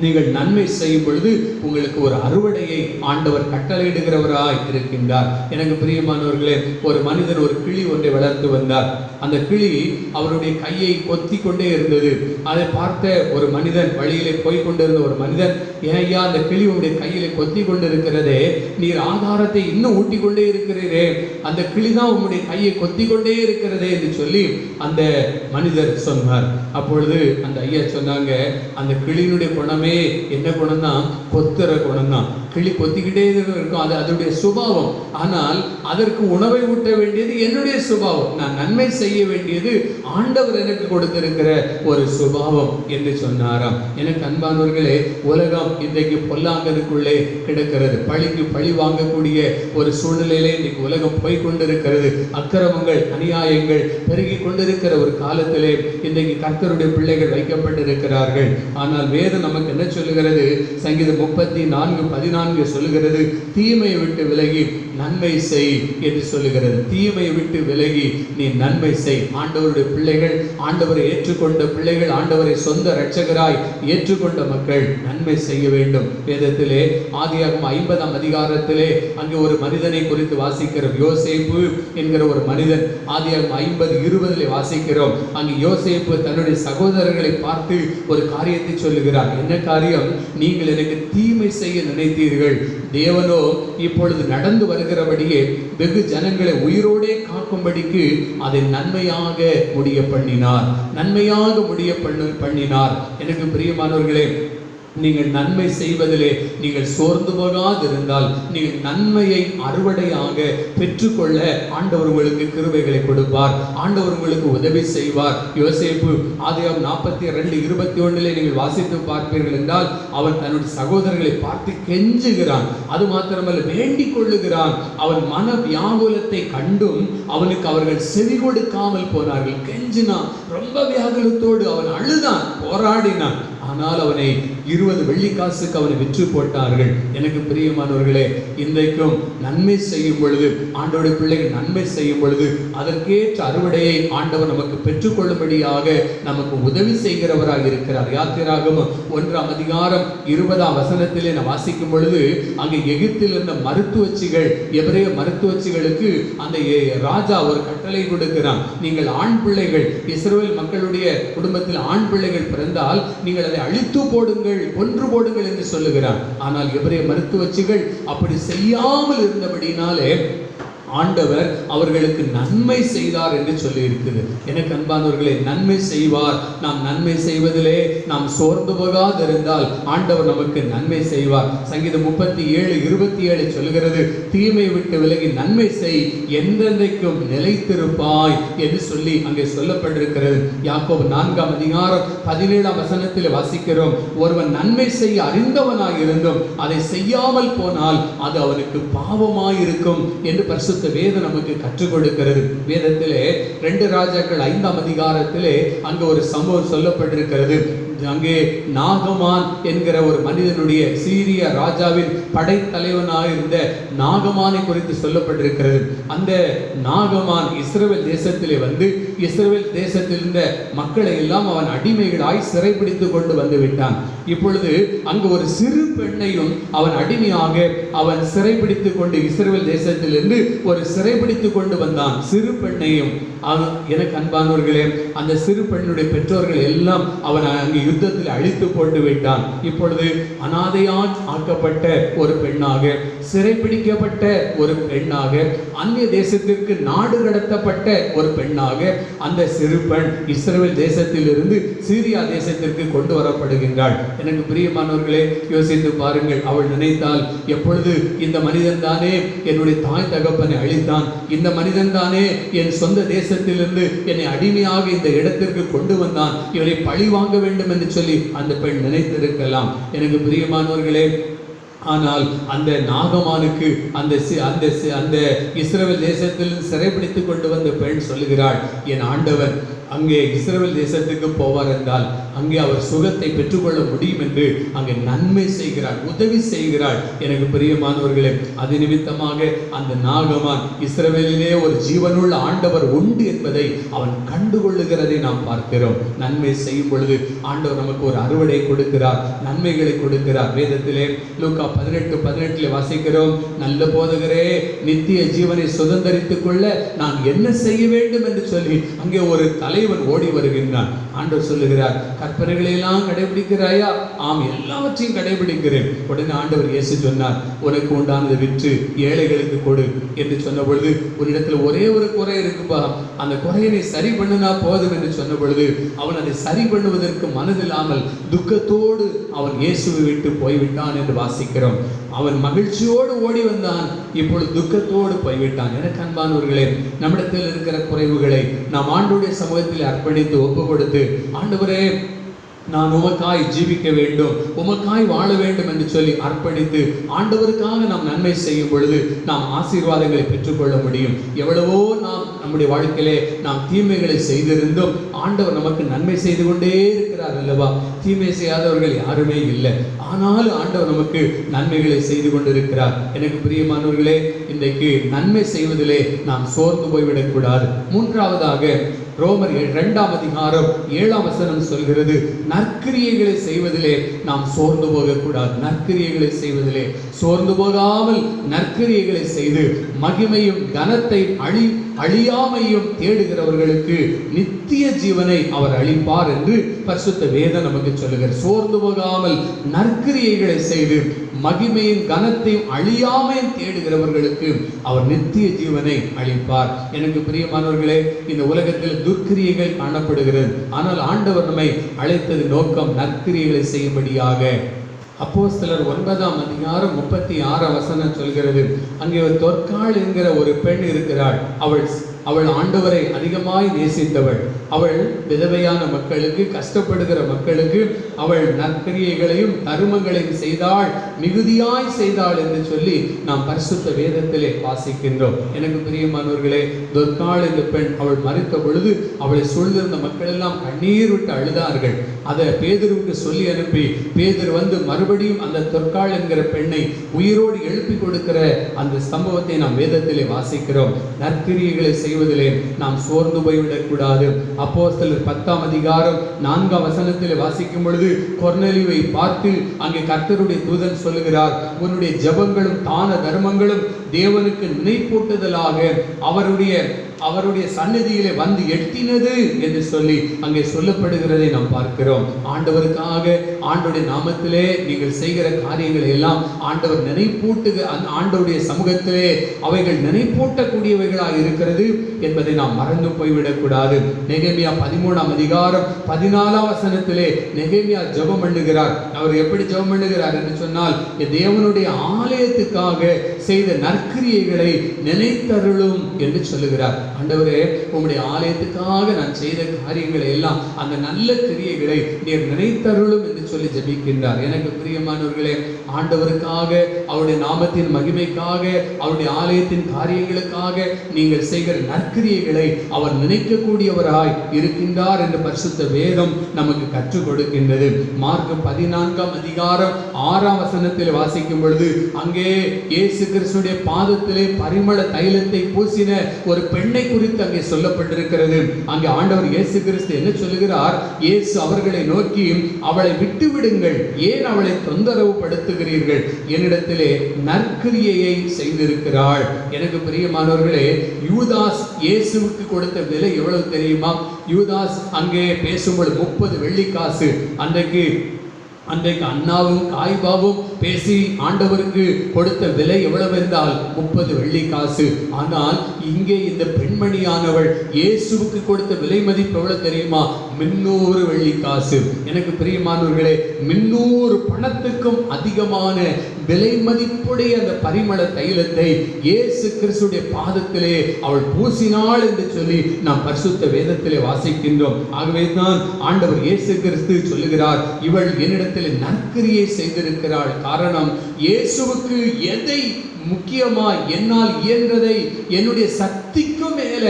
நீங்கள் நன்மை செய்யும் பொழுது உங்களுக்கு ஒரு அறுவடையை ஆண்டவர் கட்டளையிடுகிறவராய் இருக்கின்றார். எனக்கு பிரியமானவர்களே, ஒரு மனிதன் ஒரு கிளி ஒன்றை வளர்த்து வந்தார். அந்த கிளி அவருடைய கையை கொத்தி கொண்டே இருந்தது. அதை பார்த்த ஒரு மனிதன், வழியிலே போய் கொண்டிருந்த ஒரு மனிதன், ஏனையா அந்த கிளி உங்களுடைய கையிலே கொத்தி கொண்டிருக்கிறதே, நீர் ஆகாரத்தை இன்னும் ஊட்டி கொண்டே இருக்கிறீரே, அந்த கிளி தான் உங்களுடைய கையை கொத்தி கொண்டே இருக்கிறதே என்று சொல்லி அந்த மனிதர் சொன்னார். அப்பொழுது அந்த ஐயா சொன்னாங்க, அந்த கிளியினுடைய குணமே என்ன குணம் தான்? கொத்துற குணம் தான். கிளி கொத்திக்கிட்டே இருக்கும், அது அதனுடைய சுபாவம். ஆனால் அதற்கு உணவை ஊட்ட வேண்டியது என்னுடைய சுபாவம். நான் நன்மை செய்ய வேண்டியது ஆண்டவர் எனக்கு கொடுத்திருக்கிற ஒரு சுபாவம் என்று சொன்னாராம். எனக்கு அன்பானவர்களே, உலகம் இன்றைக்கு பொல்லாங்கனுக்குள்ளே கிடக்கிறது. பழிக்கு பழி வாங்கக்கூடிய ஒரு சூழ்நிலையிலே இன்றைக்கு உலகம் போய்கொண்டிருக்கிறது. அக்கிரமங்கள், அநியாயங்கள் பெருகி கொண்டிருக்கிற ஒரு காலத்திலே இன்றைக்கு கர்த்தருடைய பிள்ளைகள் வைக்கப்பட்டிருக்கிறார்கள். ஆனால் வேதம் நமக்கு என்ன சொல்லுகிறது? சங்கீதம் 34:14 சொல்லுகிறது, தீமையை விட்டு விலகி நன்மை செய் என்று சொல்லுகிறது. தீமையை விட்டு விலகி நீ நன்மை செய். ஆண்டவருடைய பிள்ளைகள், ஆண்டவரை ஏற்றுக்கொண்ட பிள்ளைகள், ஆண்டவரை சொந்த இரட்சகராய் ஏற்றுக்கொண்ட மக்கள் நன்மை செய்ய வேண்டும். வேதத்திலே ஆதியாகமம் 50ஆம் அதிகாரத்திலே அங்கே ஒரு மனிதனை குறித்து வாசிக்கிறோம். யோசேப்பு என்கிற ஒரு மனிதன். ஆதியாகமம் 50:20 வாசிக்கிறோம். அங்கே யோசேப்பு தன்னுடைய சகோதரர்களை பார்த்து ஒரு காரியத்தை சொல்லுகிறார். என்ன காரியம், நீங்கள் எனக்கு தீமை செய்ய நினைத்தீர்கள், தேவனோ இப்பொழுது நடந்து வருகிறபடியே வெகு ஜனங்களை உயிரோடே காக்கும்படிக்கு அதை நன்மையாக முடிய பண்ணினார். நன்மையாக முடிய பண்ணினார். எனக்கு பிரியமானவர்களே, நீங்கள் நன்மை செய்வதிலே நீங்கள் சோர்ந்து போகாதிருந்தால் நீங்கள் நன்மையை அறுவடையாக பெற்றுக்கொள்ள ஆண்டவர் உங்களுக்கு கிருபைகளை கொடுப்பார். ஆண்டவர் உங்களுக்கு உதவி செய்வார். யோசேப்பு ஆதியாகமம் 42:21 நீங்கள் வாசித்து பார்ப்பீர்கள் என்றால், அவன் தன்னுடைய சகோதரர்களை பார்த்து கெஞ்சுகிறான். அது மாத்திரமல்ல, வேண்டிக் கொள்ளுகிறான். அவன் மன வியாகுலத்தை கண்டும் அவனுக்கு அவர்கள் செவி கொடுக்காமல் போனார்கள். கெஞ்சினான், ரொம்ப வியாகுலத்தோடு அவன் அழுதான், போராடினான். ஆனால் அவனை 20 வெள்ளிக்காசுக்கு அவனை விற்று போட்டார்கள். எனக்கு பிரியமானவர்களே, இன்றைக்கும் நன்மை செய்யும் பொழுது, ஆண்டவருடைய பிள்ளைகள் நன்மை செய்யும் பொழுது அதற்கேற்ற அறுவடையை ஆண்டவர் நமக்கு பெற்றுக்கொள்ளும்படியாக நமக்கு உதவி செய்கிறவராக இருக்கிறார். யாத்திராகமம் 1:20 நான் வாசிக்கும் பொழுது, அங்கே எகிப்தில் இருந்த மருத்துவச்சிகள், எபிரேய மருத்துவச்சிகளுக்கு அந்த ராஜா ஒரு கட்டளை கொடுக்கிறான். நீங்கள் ஆண் பிள்ளைகள், இஸ்ரவேல் மக்களுடைய குடும்பத்தில் ஆண் பிள்ளைகள் பிறந்தால் நீங்கள் அதை அழித்து போடுங்கள், கொன்று போடுங்கள் என்று சொல்லுகிறான். ஆனால் எபிரேய மருத்துவச்சிகள் அப்படி செய்யாமல் இருந்தபடினாலே ஆண்டவர் அவர்களுக்கு நன்மை செய்தார் என்று சொல்லி இருக்குது. எனக்கு அன்பானவர்களே, நன்மை செய்வார். நாம் நன்மை செய்வதிலே நாம் சோர்ந்து போகாதிருந்தால் ஆண்டவர் நமக்கு நன்மை செய்வார். சங்கீதம் 37:27 சொல்கிறது, தீமை விட்டு விலகி நன்மை செய், என்றென்றைக்கும் நிலைத்திருப்பாய் என்று சொல்லி அங்கே சொல்லப்பட்டிருக்கிறது. யாக்கோபு 4:17 வாசிக்கிறோம், ஒருவன் நன்மை செய்ய அறிந்தவனாய் இருந்தும் அதை செய்யாமல் போனால் அது அவனுக்கு பாவமாயிருக்கும் என்று பரிசுத்த வேதம் நமக்கு கற்றுக் கொடுக்கிறது. வேதத்திலே 2 ராஜாக்கள் 5 அங்கு ஒரு சம்பவம் சொல்லப்பட்டிருக்கிறது. அங்கே நாகமான் என்கிற ஒரு மனிதனுடைய, சீரிய ராஜாவின் படைத்தலைவனாக இருந்த நாகமானை குறித்து சொல்லப்பட்டிருக்கிறது. அந்த நாகமான் இஸ்ரவேல் தேசத்திலே வந்து இஸ்ரவேல் தேசத்தில் இருந்த மக்களை எல்லாம் அவன் அடிமைகளாய் சிறைப்பிடித்து கொண்டு வந்து விட்டான். இப்பொழுது அங்கு ஒரு சிறு பெண்ணையும் அவன் அடிமையாக அவன் சிறைப்பிடித்து கொண்டு இஸ்ரவேல் தேசத்திலிருந்து ஒரு சிறைப்பிடித்து கொண்டு வந்தான். சிறு பெண்ணையும், எனக்கு அன்பானவர்களே, அந்த சிறு பெண்ணுடைய பெற்றோர்கள் எல்லாம் அவன் அங்கு யுத்தத்தில் அழித்து போட்டு விட்டான். இப்பொழுது அனாதையால் ஆக்கப்பட்ட ஒரு பெண்ணாக, சிறைப்பிடிக்கப்பட்ட ஒரு பெண்ணாக, அந்நிய தேசத்திற்கு நாடு கடத்தப்பட்ட ஒரு பெண்ணாக அந்த சிறு பெண் இஸ்ரவேல் தேசத்திலிருந்து சீரியா தேசத்திற்கு கொண்டு வரப்படுகின்றாள். எனக்கு பிரியமானவர்களே, யோசித்து பாருங்கள். அவள் நினைத்தால், எப்பொழுது இந்த மனிதன் தானே என்னுடைய தாய் தகப்பனை அழித்தான், இந்த மனிதன் தானே என் சொந்த தேசத்திலிருந்து என்னை அடிமையாக இந்த இடத்திற்கு கொண்டு வந்தான், இவரை பழி வாங்க வேண்டும் என்று சொல்லி அந்த பெண் நினைத்திருக்கலாம். எனக்கு பிரியமானவர்களே, ஆனால் அந்த நாகமானுக்கு அந்த இஸ்ரவேல் தேசத்தில் சிறைப்பிடித்து கொண்டு வந்த பெண் சொல்லுகிறாள், என் ஆண்டவர் அங்கே இஸ்ரவேல் தேசத்துக்கு போவார் என்றால் அங்கே அவர் சுகத்தை பெற்றுக்கொள்ள முடியும் என்று அங்கே நன்மை செய்கிறாள், உதவி செய்கிறாள். எனக்கு பிரியமானவர்களே, அது நிமித்தமாக அந்த நாகமான் இஸ்ரவேலிலே ஒரு ஜீவனுள்ள ஆண்டவர் உண்டு என்பதை அவன் கண்டுகொள்ளுகிறதை நாம் பார்க்கிறோம். நன்மை செய்யும் பொழுது ஆண்டவர் நமக்கு ஒரு அறுவடை கொடுக்கிறார், நன்மைகளை கொடுக்கிறார். வேதத்திலே லூக்கா 18:18 வாசிக்கிறோம், நல்ல போதகரே, நித்திய ஜீவனை சுதந்தரித்துக் கொள்ள நான் என்ன செய்ய வேண்டும் என்று சொல்லி அங்கே ஒரு தலைவன் ஓடி வருகின்றான். ஆண்டவர் சொல்லுகிறார், கற்பனைகளை எல்லாம் கடைபிடிக்கிறாயா? ஆம், எல்லாவற்றையும் கடைபிடிக்கிறேன். உடனே ஆண்டவர் இயேசு சொன்னார், உனக்கு உண்டானதை விற்று ஏழைகளுக்கு கொடு என்று சொன்ன பொழுது, உன்னிடத்தில் ஒரே ஒரு குறை இருக்குப்பா, அந்த குறையை சரி பண்ணினா போதும் என்று சொன்ன பொழுது அவன் அதை சரி பண்ணுவதற்கு மனதில்லாமல் துக்கத்தோடு அவன் இயேசுவை விட்டு போய்விட்டான் என்று வாசிக்கிறோம். அவன் மகிழ்ச்சியோடு ஓடி வந்தான், இப்பொழுது துக்கத்தோடு போய்விட்டான். எனக்கு அன்பானவர்களே, நம்மிடத்தில் இருக்கிற குறைவுகளை நாம் ஆண்டவருடைய சமூகத்தில் அர்ப்பணித்து ஒப்பு கொடுத்து, ஆண்டவரே நான் உமக்காய் ஜீவிக்க வேண்டும், உமக்காய் வாழ வேண்டும் என்று சொல்லி அர்ப்பணித்து ஆண்டவருக்காக நாம் நன்மை செய்யும் பொழுது நாம் ஆசீர்வாதங்களை பெற்றுக்கொள்ள முடியும். எவ்வளவோ நாம் நம்முடைய வாழ்க்கையிலே நாம் தீமைகளை செய்திருந்தோம், ஆண்டவர் நமக்கு நன்மை செய்து கொண்டே இருக்கிறார் அல்லவா? தீமை செய்யாதவர்கள் யாருமே இல்லை, ஆனாலும் ஆண்டவர் நமக்கு நன்மைகளை செய்து கொண்டிருக்கிறார். எனக்கு பிரியமானவர்களே, இன்றைக்கு நன்மை செய்வதிலே நாம் சோர்ந்து போய்விடக்கூடாது. மூன்றாவதாக ரோமர் 2:7 சொல்கிறது, நற்கிரியைகளை செய்வதிலே நாம் சோர்ந்து போகக்கூடாது. நற்கிரியைகளை செய்வதிலே சோர்ந்து போகாமல் நற்கிரியைகளை செய்து மகிமையும் கனத்தை அழியாமையும் தேடுகிறவர்களுக்கு நித்திய ஜீவனை அவர் அளிப்பார் என்று பரிசுத்த வேதம் நமக்கு சொல்லுகிறார். சோர்ந்து போகாமல் நற்கிரியைகளை செய்து மகிமையின் கனத்தையும் அழியாமையும் தேடுகிறவர்களுக்கு அவர் நித்திய ஜீவனை அளிப்பார். எனக்கு பிரியமானவர்களே, இந்த உலகத்தில் துர்க்கிரியைகள் காணப்படுகிறது. ஆனால் ஆண்டவர் நம்மை அழைத்தது நோக்கம் நற்கிரியைகளை செய்யும்படியாக. அப்போஸ்தலர் 9ஆம் அதிகாரம் 36 வசனம் சொல்கிறது, அங்கே ஒரு தொற்காள் என்கிற ஒரு பெண் இருக்கிறாள். அவள் ஆண்டவரை அதிகமாய் நேசித்தவள். அவள் விதவையான மக்களுக்கு, கஷ்டப்படுகிற மக்களுக்கு அவள் நற்கிரியைகளையும் தருமங்களையும் செய்தாள், மிகுதியாய் செய்தாள் என்று சொல்லி நாம் பரிசுத்த வேதத்திலே வாசிக்கின்றோம். எனக்கு பிரியமானவர்களே, தொற்காள் என்ற பெண் அவள் மரித்த பொழுது அவளை சூழ்ந்திருந்த மக்கள் எல்லாம் கண்ணீர் விட்டு அழுதார்கள். அதை பேதுருவுக்கு சொல்லி அனுப்பி பேதுரு வந்து மறுபடியும் அந்த தொற்காள் என்கிற பெண்ணை உயிரோடு எழுப்பி கொடுக்கிற அந்த சம்பவத்தை நாம் வேதத்திலே வாசிக்கிறோம். நற்கிரியைகளை செய்வதிலே நாம் சோர்ந்து போய்விடக்கூடாது. அப்போஸ்தலர் 10ஆம் அதிகாரம் 4ஆம் வசனத்தில் வாசிக்கும் பொழுது கொர்நேலியுவை பார்த்து அங்கே கர்த்தருடைய தூதன் சொல்லுகிறார், உன்னுடைய ஜெபங்களும் தான தர்மங்களும் தேவனுக்கு நினைப்பூட்டுதலாக அவருடைய சந்நிதியிலே வந்து எட்டினது என்று சொல்லி அங்கே சொல்லப்படுகிறதை நாம் பார்க்கிறோம். ஆண்டவருக்காக ஆண்டவருடைய நாமத்திலே நீங்கள் செய்கிற காரியங்களை எல்லாம் ஆண்டவர் ஆண்டவருடைய சமூகத்திலே அவைகள் நினைப்பூட்டக்கூடியவைகளாக இருக்கிறது என்பதை நாம் மறந்து போய்விடக்கூடாது. நெகேமியா 13ஆம் அதிகாரம் 14ஆம் வசனத்திலே நெகேமியா ஜெபம் பண்ணுகிறார். அவர் எப்படி ஜெபம் பண்ணுகிறார் என்று சொன்னால், தேவனுடைய ஆலயத்துக்காக செய்த நற்கிரியைகளை நினைத்தருளும் என்று சொல்லுகிறார். ஆண்டவரே, உம்முடைய ஆலயத்துக்காக நான் செய்த காரியங்களை எல்லாம், அந்த நல்ல கிரியைகளை நீர் நினைத்தருளும் என்று சொல்லி ஜெபிக்கின்றார். எனக்கு பிரியமானவர்களே, ஆண்டவருக்காக, அவருடைய நாமத்தின் மகிமைக்காக, அவருடைய ஆலயத்தின் காரியங்களுக்காக நீங்கள் செய்கிற நற்கிரியைகளை அவர் நினைக்கக்கூடியவராய் இருக்கின்றார் என்று பரிசுத்த வேதம் நமக்கு கற்றுக் கொடுக்கின்றது. மார்க் 14ஆம் அதிகாரம் 6ஆம் வசனத்தில் வாசிக்கும் பொழுது அங்கே இயேசு கிறிஸ்துடைய பாதத்திலே பரிமள தைலத்தை பூசின ஒரு பெண்ணை குறித்து அங்கே சொல்லப்பட்டிருக்கிறது. அங்கே ஆண்டவர் இயேசு கிறிஸ்து என்ன சொல்லுகிறார்? இயேசு அவர்களை நோக்கி, அவளை விட்டு விடுங்கள், ஏன் அவளை தொந்தரவு படுத்துகிறீர்கள்? என்னிடத்திலே நற்கிரியையை செய்திருக்கிறாள். எனக்கு பிரியமானவர்களே, யூதாஸ் இயேசுவுக்கு கொடுத்த விலை எவ்வளவு தெரியுமா? யூதாஸ் அங்கே பேசும்போது 30 வெள்ளிக்காசு. அன்றைக்கு அண்ணாவும் காய்பாவும் பேசி ஆண்டவருக்கு கொடுத்த விலை எவ்வளவு என்றால் 30 வெள்ளிக்காசு. ஆனால் இங்கே இந்த பெண்மணியானவள் இயேசுவுக்கு கொடுத்த விலை மதிப்பு எவ்வளவு தெரியுமா? 300 வெள்ளிக்காசு. எனக்கு பிரியமானவர்களே, 300 பணத்துக்கும் அதிகமான விலை மதிப்புடைய அந்த பரிமள தைலத்தை இயேசு கிறிஸ்துடைய பாதத்திலே அவள் பூசினாள் என்று சொல்லி நாம் பரிசுத்த வேதத்திலே வாசிக்கின்றோம். ஆகவே தான் ஆண்டவர் இயேசு கிறிஸ்து சொல்லுகிறார், இவள் என்னிடத்தில் நற்கிரியை செய்திருக்கிறாள். காரணம், இயேசுவுக்கு எதை முக்கியமா என்னால் இயன்றதை, என்னுடைய சக்திக்கும் மேல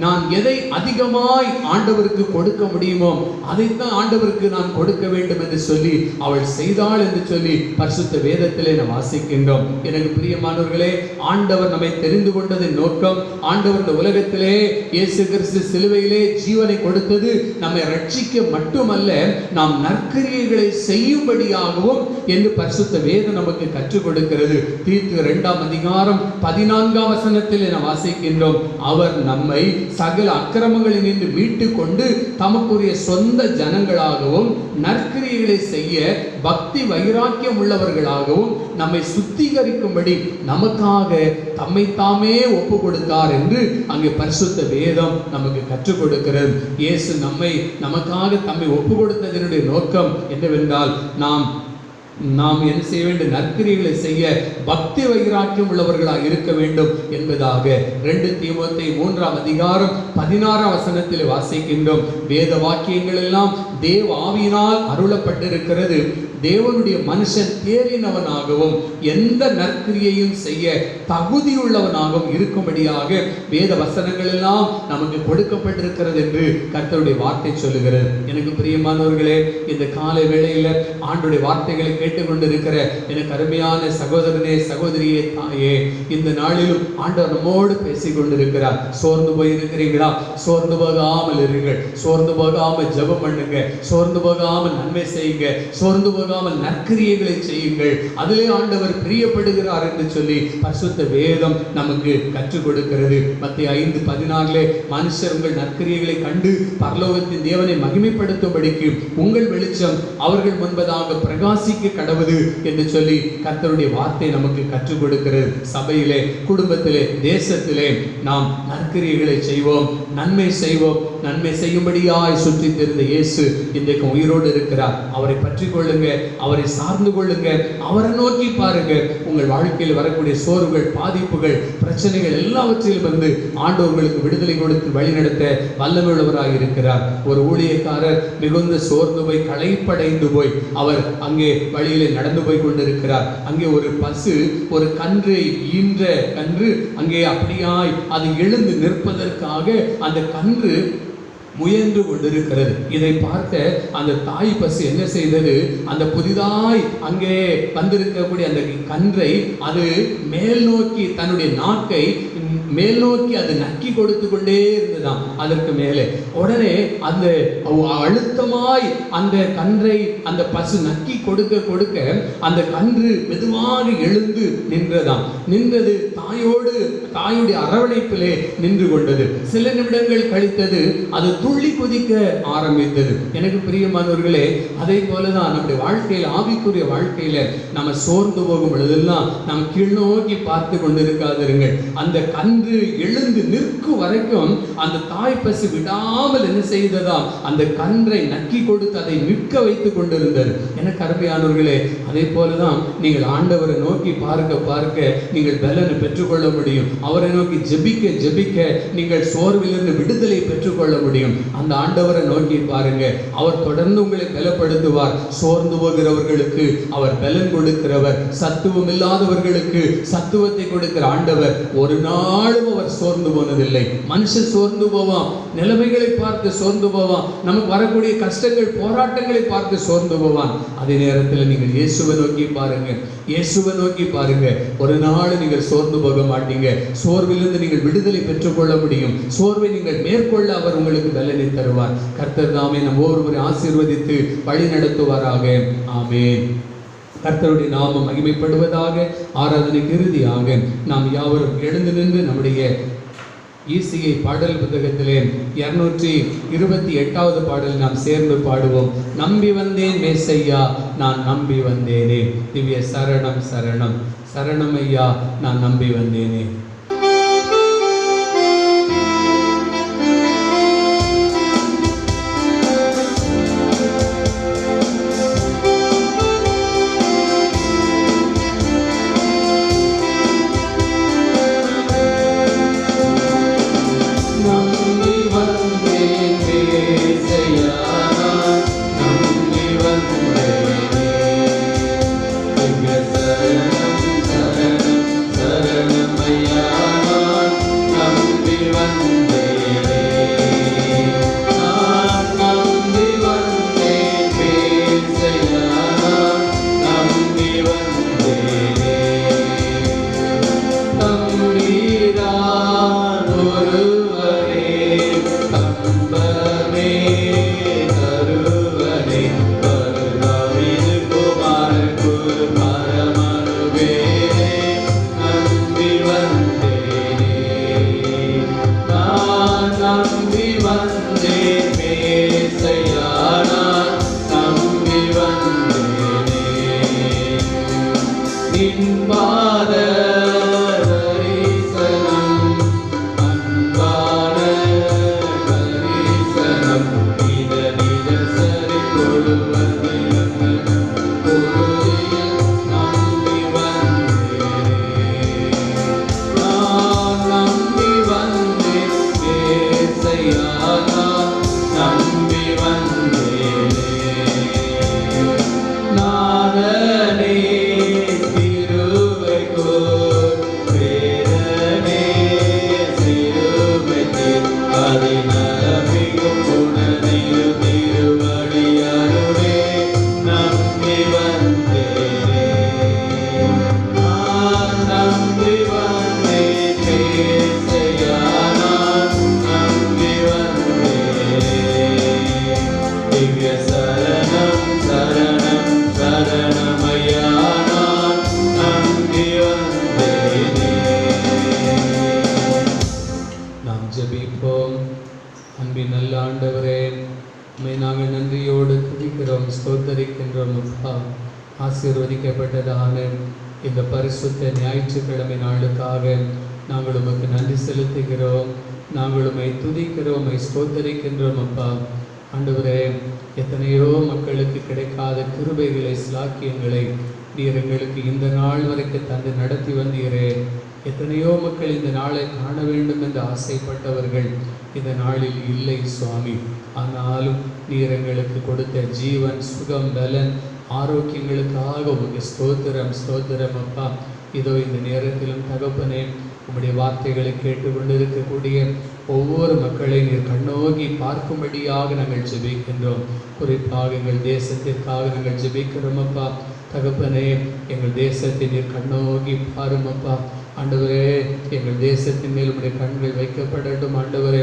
நான் எதை அதிகமாய் ஆண்டவருக்கு கொடுக்க முடியுமோ அதைத்தான் ஆண்டவருக்கு நான் கொடுக்க வேண்டும் என்று சொல்லி அவள் செய்தாள் என்று சொல்லி பரிசுத்த வேதத்திலே நாம் வாசிக்கின்றோம். எனக்கு பிரியமானவர்களே, ஆண்டவர் நம்மை தெரிந்து கொண்டதின் நோக்கம், ஆண்டவர் இந்த உலகத்திலே இயேசு கிறிஸ்து சிலுவையிலே ஜீவனை கொடுத்தது நம்மை ரட்சிக்க மட்டுமல்ல, நாம் நற்கிரியைகளை செய்யும்படியாகவும் என்று பரிசுத்த வேதம் நமக்கு கற்றுக் கொடுக்கிறது. தீத்து 2ஆம் அதிகாரம் 14ஆம் வசனத்தில் நாம் வாசிக்கின்றோம், அவர் நம்மை சகல அக்கிரமங்களினின்று மீட்டு கொண்டு தமக்குரிய சொந்த ஜனங்களாகவும் நற்கிரியைகளை செய்ய பக்தி வைராக்கியம் உள்ளவர்களாகவும் நம்மை சுத்திகரிக்கும்படி நமக்காக தம்மை தாமே ஒப்பு கொடுத்தார் என்று அங்கே பரிசுத்த வேதம் நமக்கு கற்றுக் கொடுக்கிறது. இயேசு நமக்காக தம்மை ஒப்பு கொடுத்ததனுடைய நோக்கம் என்னவென்றால், நாம் என்ன செய்ய வேண்டும்? நற்கிரியைகளை செய்ய பக்தி வைராக்கியம் உள்ளவர்களாக இருக்க வேண்டும் என்பதாக 2 தீமோத்தேயு 3ஆம் அதிகாரம் 16ஆம் வசனத்தில் வாசிக்கின்றோம். வேத வாக்கியங்கள் எல்லாம் தேவ ஆவியினால் அருளப்பட்டிருக்கிறது. தேவனுடைய மனுஷன் தேறினவனாகவும் எந்த நற்கிரியையும் செய்ய தகுதியுள்ளவனாகவும் இருக்கும்படியாக வேத வசனங்கள் எல்லாம் நமக்கு கொடுக்கப்பட்டிருக்கிறது என்று கர்த்தருடைய வார்த்தை சொல்லுகிறது. எனக்கு பிரியமானவர்களே, இந்த காலை வேளையில் ஆண்டுடைய வார்த்தைகளை கேட்டுக்கொண்டிருக்கிற எனக்கு அருமையான சகோதரனே, சகோதரியே, தாயே, இந்த நாளிலும் ஆண்டவர் நம்மோடு பேசிக் கொண்டிருக்கிறார். சோர்ந்து போயிருக்கிறீங்களா? சோர்ந்து போகாமல் இருங்கள். சோர்ந்து போகாமல் ஜெபம் பண்ணுங்க. சோர்ந்து போகாமல் நன்மை செய்யுங்க, சோர்ந்து போகாமல் நற்கிரியைகளை செய்யுங்கள், அதிலே ஆண்டவர் பிரியப்படுகிறார் என்று சொல்லி பரிசுத்த வேதம் நமக்கு கற்றுக் கொடுக்கிறது. மத்தேயு 5:16 மனுஷர் உங்கள் நற்கிரியைகளை கண்டு பரலோகத்தின் தேவனை மகிமைப்படுத்தும்படிக்கு உங்கள் வெளிச்சம் அவர்கள் முன்பதாக பிரகாசிக்க கடவுது என்று சொல்லி கர்த்தருடைய வார்த்தை நமக்கு கற்றுக் கொடுக்கிறது. சபையிலே, குடும்பத்திலே, தேசத்திலே நாம் நற்கிரியைகளை செய்வோம், நன்மை செய்வோம். நன்மை செய்யும்படியாய் சுற்றி தெரிந்த இயேசு இன்றைக்கு உயிரோடு இருக்கிறார். அவரை பற்றி கொள்ளுங்க, அவரை சார்ந்து கொள்ளுங்க, அவரை நோக்கி பாருங்க. உங்கள் வாழ்க்கையில் வரக்கூடிய சோர்வுகள், பாதிப்புகள், பிரச்சனைகள் எல்லாவற்றிலும் வந்து ஆண்டவர்களுக்கு விடுதலை கொடுத்து வழிநடத்த வல்லமையுள்ளவராக இருக்கிறார். ஒரு ஊழியக்காரர் மிகுந்த சோர்ந்து போய் களைப்படைந்து போய் அவர் அங்கே வழியிலே நடந்து போய் கொண்டிருக்கிறார். அங்கே ஒரு பசு, ஒரு கன்று, ஈன்ற கன்று அங்கே அப்படியாய் அது எழுந்து நிற்பதற்காக அந்த கன்று முயன்று கொண்டிருக்கிறது. இதை பார்த்த அந்த தாய் பசு என்ன செய்தது, அந்த புதிதாய் அங்கே வந்திருக்கக்கூடிய அந்த கன்றை அது மேல் நோக்கி தன்னுடைய நாக்கை மேல் நோக்கி அது நக்கி கொடுத்து கொண்டே இருந்ததாம். அதற்கு மேலே உடனே அந்த அழுத்தமாய் அந்த கன்றை அந்த பசு நக்கி கொடுக்க கொடுக்க அந்த கன்று மெதுவாக எழுந்து நின்றதாம். நின்றது, தாயுடைய அரவணைப்பிலே நின்று கொண்டது. சில நிமிடங்கள் கழித்தது அது துள்ளி குதிக்க ஆரம்பித்தது. எனக்கு பிரியமானவர்களே, அதை போலதான் நம்முடைய வாழ்க்கையில், ஆவிக்குரிய வாழ்க்கையில நம்ம சோர்ந்து போகும் பொழுதெல்லாம் நாம் கீழ்நோக்கி பார்த்து கொண்டிருக்காதிருங்கள். அந்த கன்று எழுந்து நிற்கும் வரைக்கும் அந்த தாய் பசு விடாமல் என்ன செய்ததாம், அந்த கன்றை நக்கி கொடுத்து அதை நிற்க வைத்துக் கொண்டிருந்தது. எனக்கு அருமையானவர்களே, அதே போலதான் நீங்கள் ஆண்டவரை நோக்கி பார்க்க பார்க்க நீங்கள் பலனை பெற்றுக்கொள்ள முடியும். அவரை நோக்கி ஜெபிக்க ஜெபிக்க நீங்கள் சோர்விலிருந்து விடுதலை பெற்றுக்கொள்ள முடியும். அந்த ஆண்டவரை நோக்கி பாருங்க, அவர் தொடர்ந்து உங்களை பலப்படுத்துவார். சோர்ந்து போகிறவர்களுக்கு அவர் பலன் கொடுக்கிறவர், சத்துவம் இல்லாதவர்களுக்கு சத்துவத்தை கொடுக்கிற ஆண்டவர். ஒரு நாளும் அவர் சோர்ந்து போனதில்லை. மனுஷன் சோர்ந்து போவான், நிலைமைகளை பார்த்து சோர்ந்து போவான், நமக்கு வரக்கூடிய கஷ்டங்கள், போராட்டங்களை பார்த்து சோர்ந்து போவான். அதே நேரத்தில் நீங்கள் இயேசுவை நோக்கி பாருங்க, இயேசுவை நோக்கி பாருங்க, ஒரு நாள் நீங்கள் சோர்ந்து போக மாட்டீங்க. சோர்விலிருந்து நீங்கள் விடுதலை பெற்றுக்கொள்ள முடியும். சோர்வை நீங்கள் மேற்கொள்ள அவர் உங்களுக்கு பலனை தருவார். கர்த்தர் தாமே நம் ஒவ்வொருவரை ஆசீர்வதித்து வழி நடத்துவாராக. ஆமென். கர்த்தருடைய நாமம் மகிமைப்படுவதாக. ஆராதனைக்கு இறுதியாக நாம் யாவரும் எழுந்து நின்று நம்முடைய ஈசியை பாடல் புத்தகத்திலே 228வது பாடல் நாம் சேர்ந்து பாடுவோம். நம்பி வந்தேன் மேசையா, நான் நம்பி வந்தேனே. திவ்ய சரணம் சரணம் சரணம் ஐயா, நான் நம்பி வந்தேனே. நாதனே திருவே ஜெபிக்கிறோம் அப்பா. ஆசீர்வதிக்கப்பட்டதான இந்த பரிசுத்த ஞாயிற்றுக்கிழமை நாளுக்காக நாங்கள் உமக்கு நன்றி செலுத்துகிறோம். நாங்கள் உம்மை துதிக்கிறோம், உம்மை ஸ்தோத்தரிக்கின்றோம் அப்பா. ஆண்டவரே, எத்தனையோ மக்களுக்கு கிடைக்காத கிருபைகளை, சிலாக்கியங்களை நீர் எங்களுக்கு இந்த நாள் வரைக்கும் தந்து நடத்தி வந்தீரே. எத்தனையோ மக்கள் இந்த நாளை காண வேண்டும் என்று ஆசைப்பட்டவர்கள் இந்த நாளில் இல்லை சுவாமி. ஆனாலும் நீர் எங்களுக்கு கொடுத்த ஜீவன், சுகம், பலன், ஆரோக்கியங்களுக்காக உமக்கு ஸ்தோத்திரம், ஸ்தோத்திரம் அப்பா. இதோ இந்த நேரத்திலும் தகப்பனே, உம்முடைய வார்த்தைகளை கேட்டுக்கொண்டிருக்கக்கூடிய ஒவ்வொரு மக்களை நீர் கண்ணோக்கி பார்க்கும்படியாக நாங்கள் ஜெபிக்கின்றோம். குறிப்பாக எங்கள் தேசத்திற்காக நாங்கள் ஜெபிக்கிறோம் அப்பா. தகப்பனே, எங்கள் தேசத்தை நீர் கண்ணோக்கி பாரும் அப்பா. ஆண்டவரே, எங்கள் தேசத்தின் மேல் உடைய கண்கள் வைக்கப்படட்டும். ஆண்டவரே,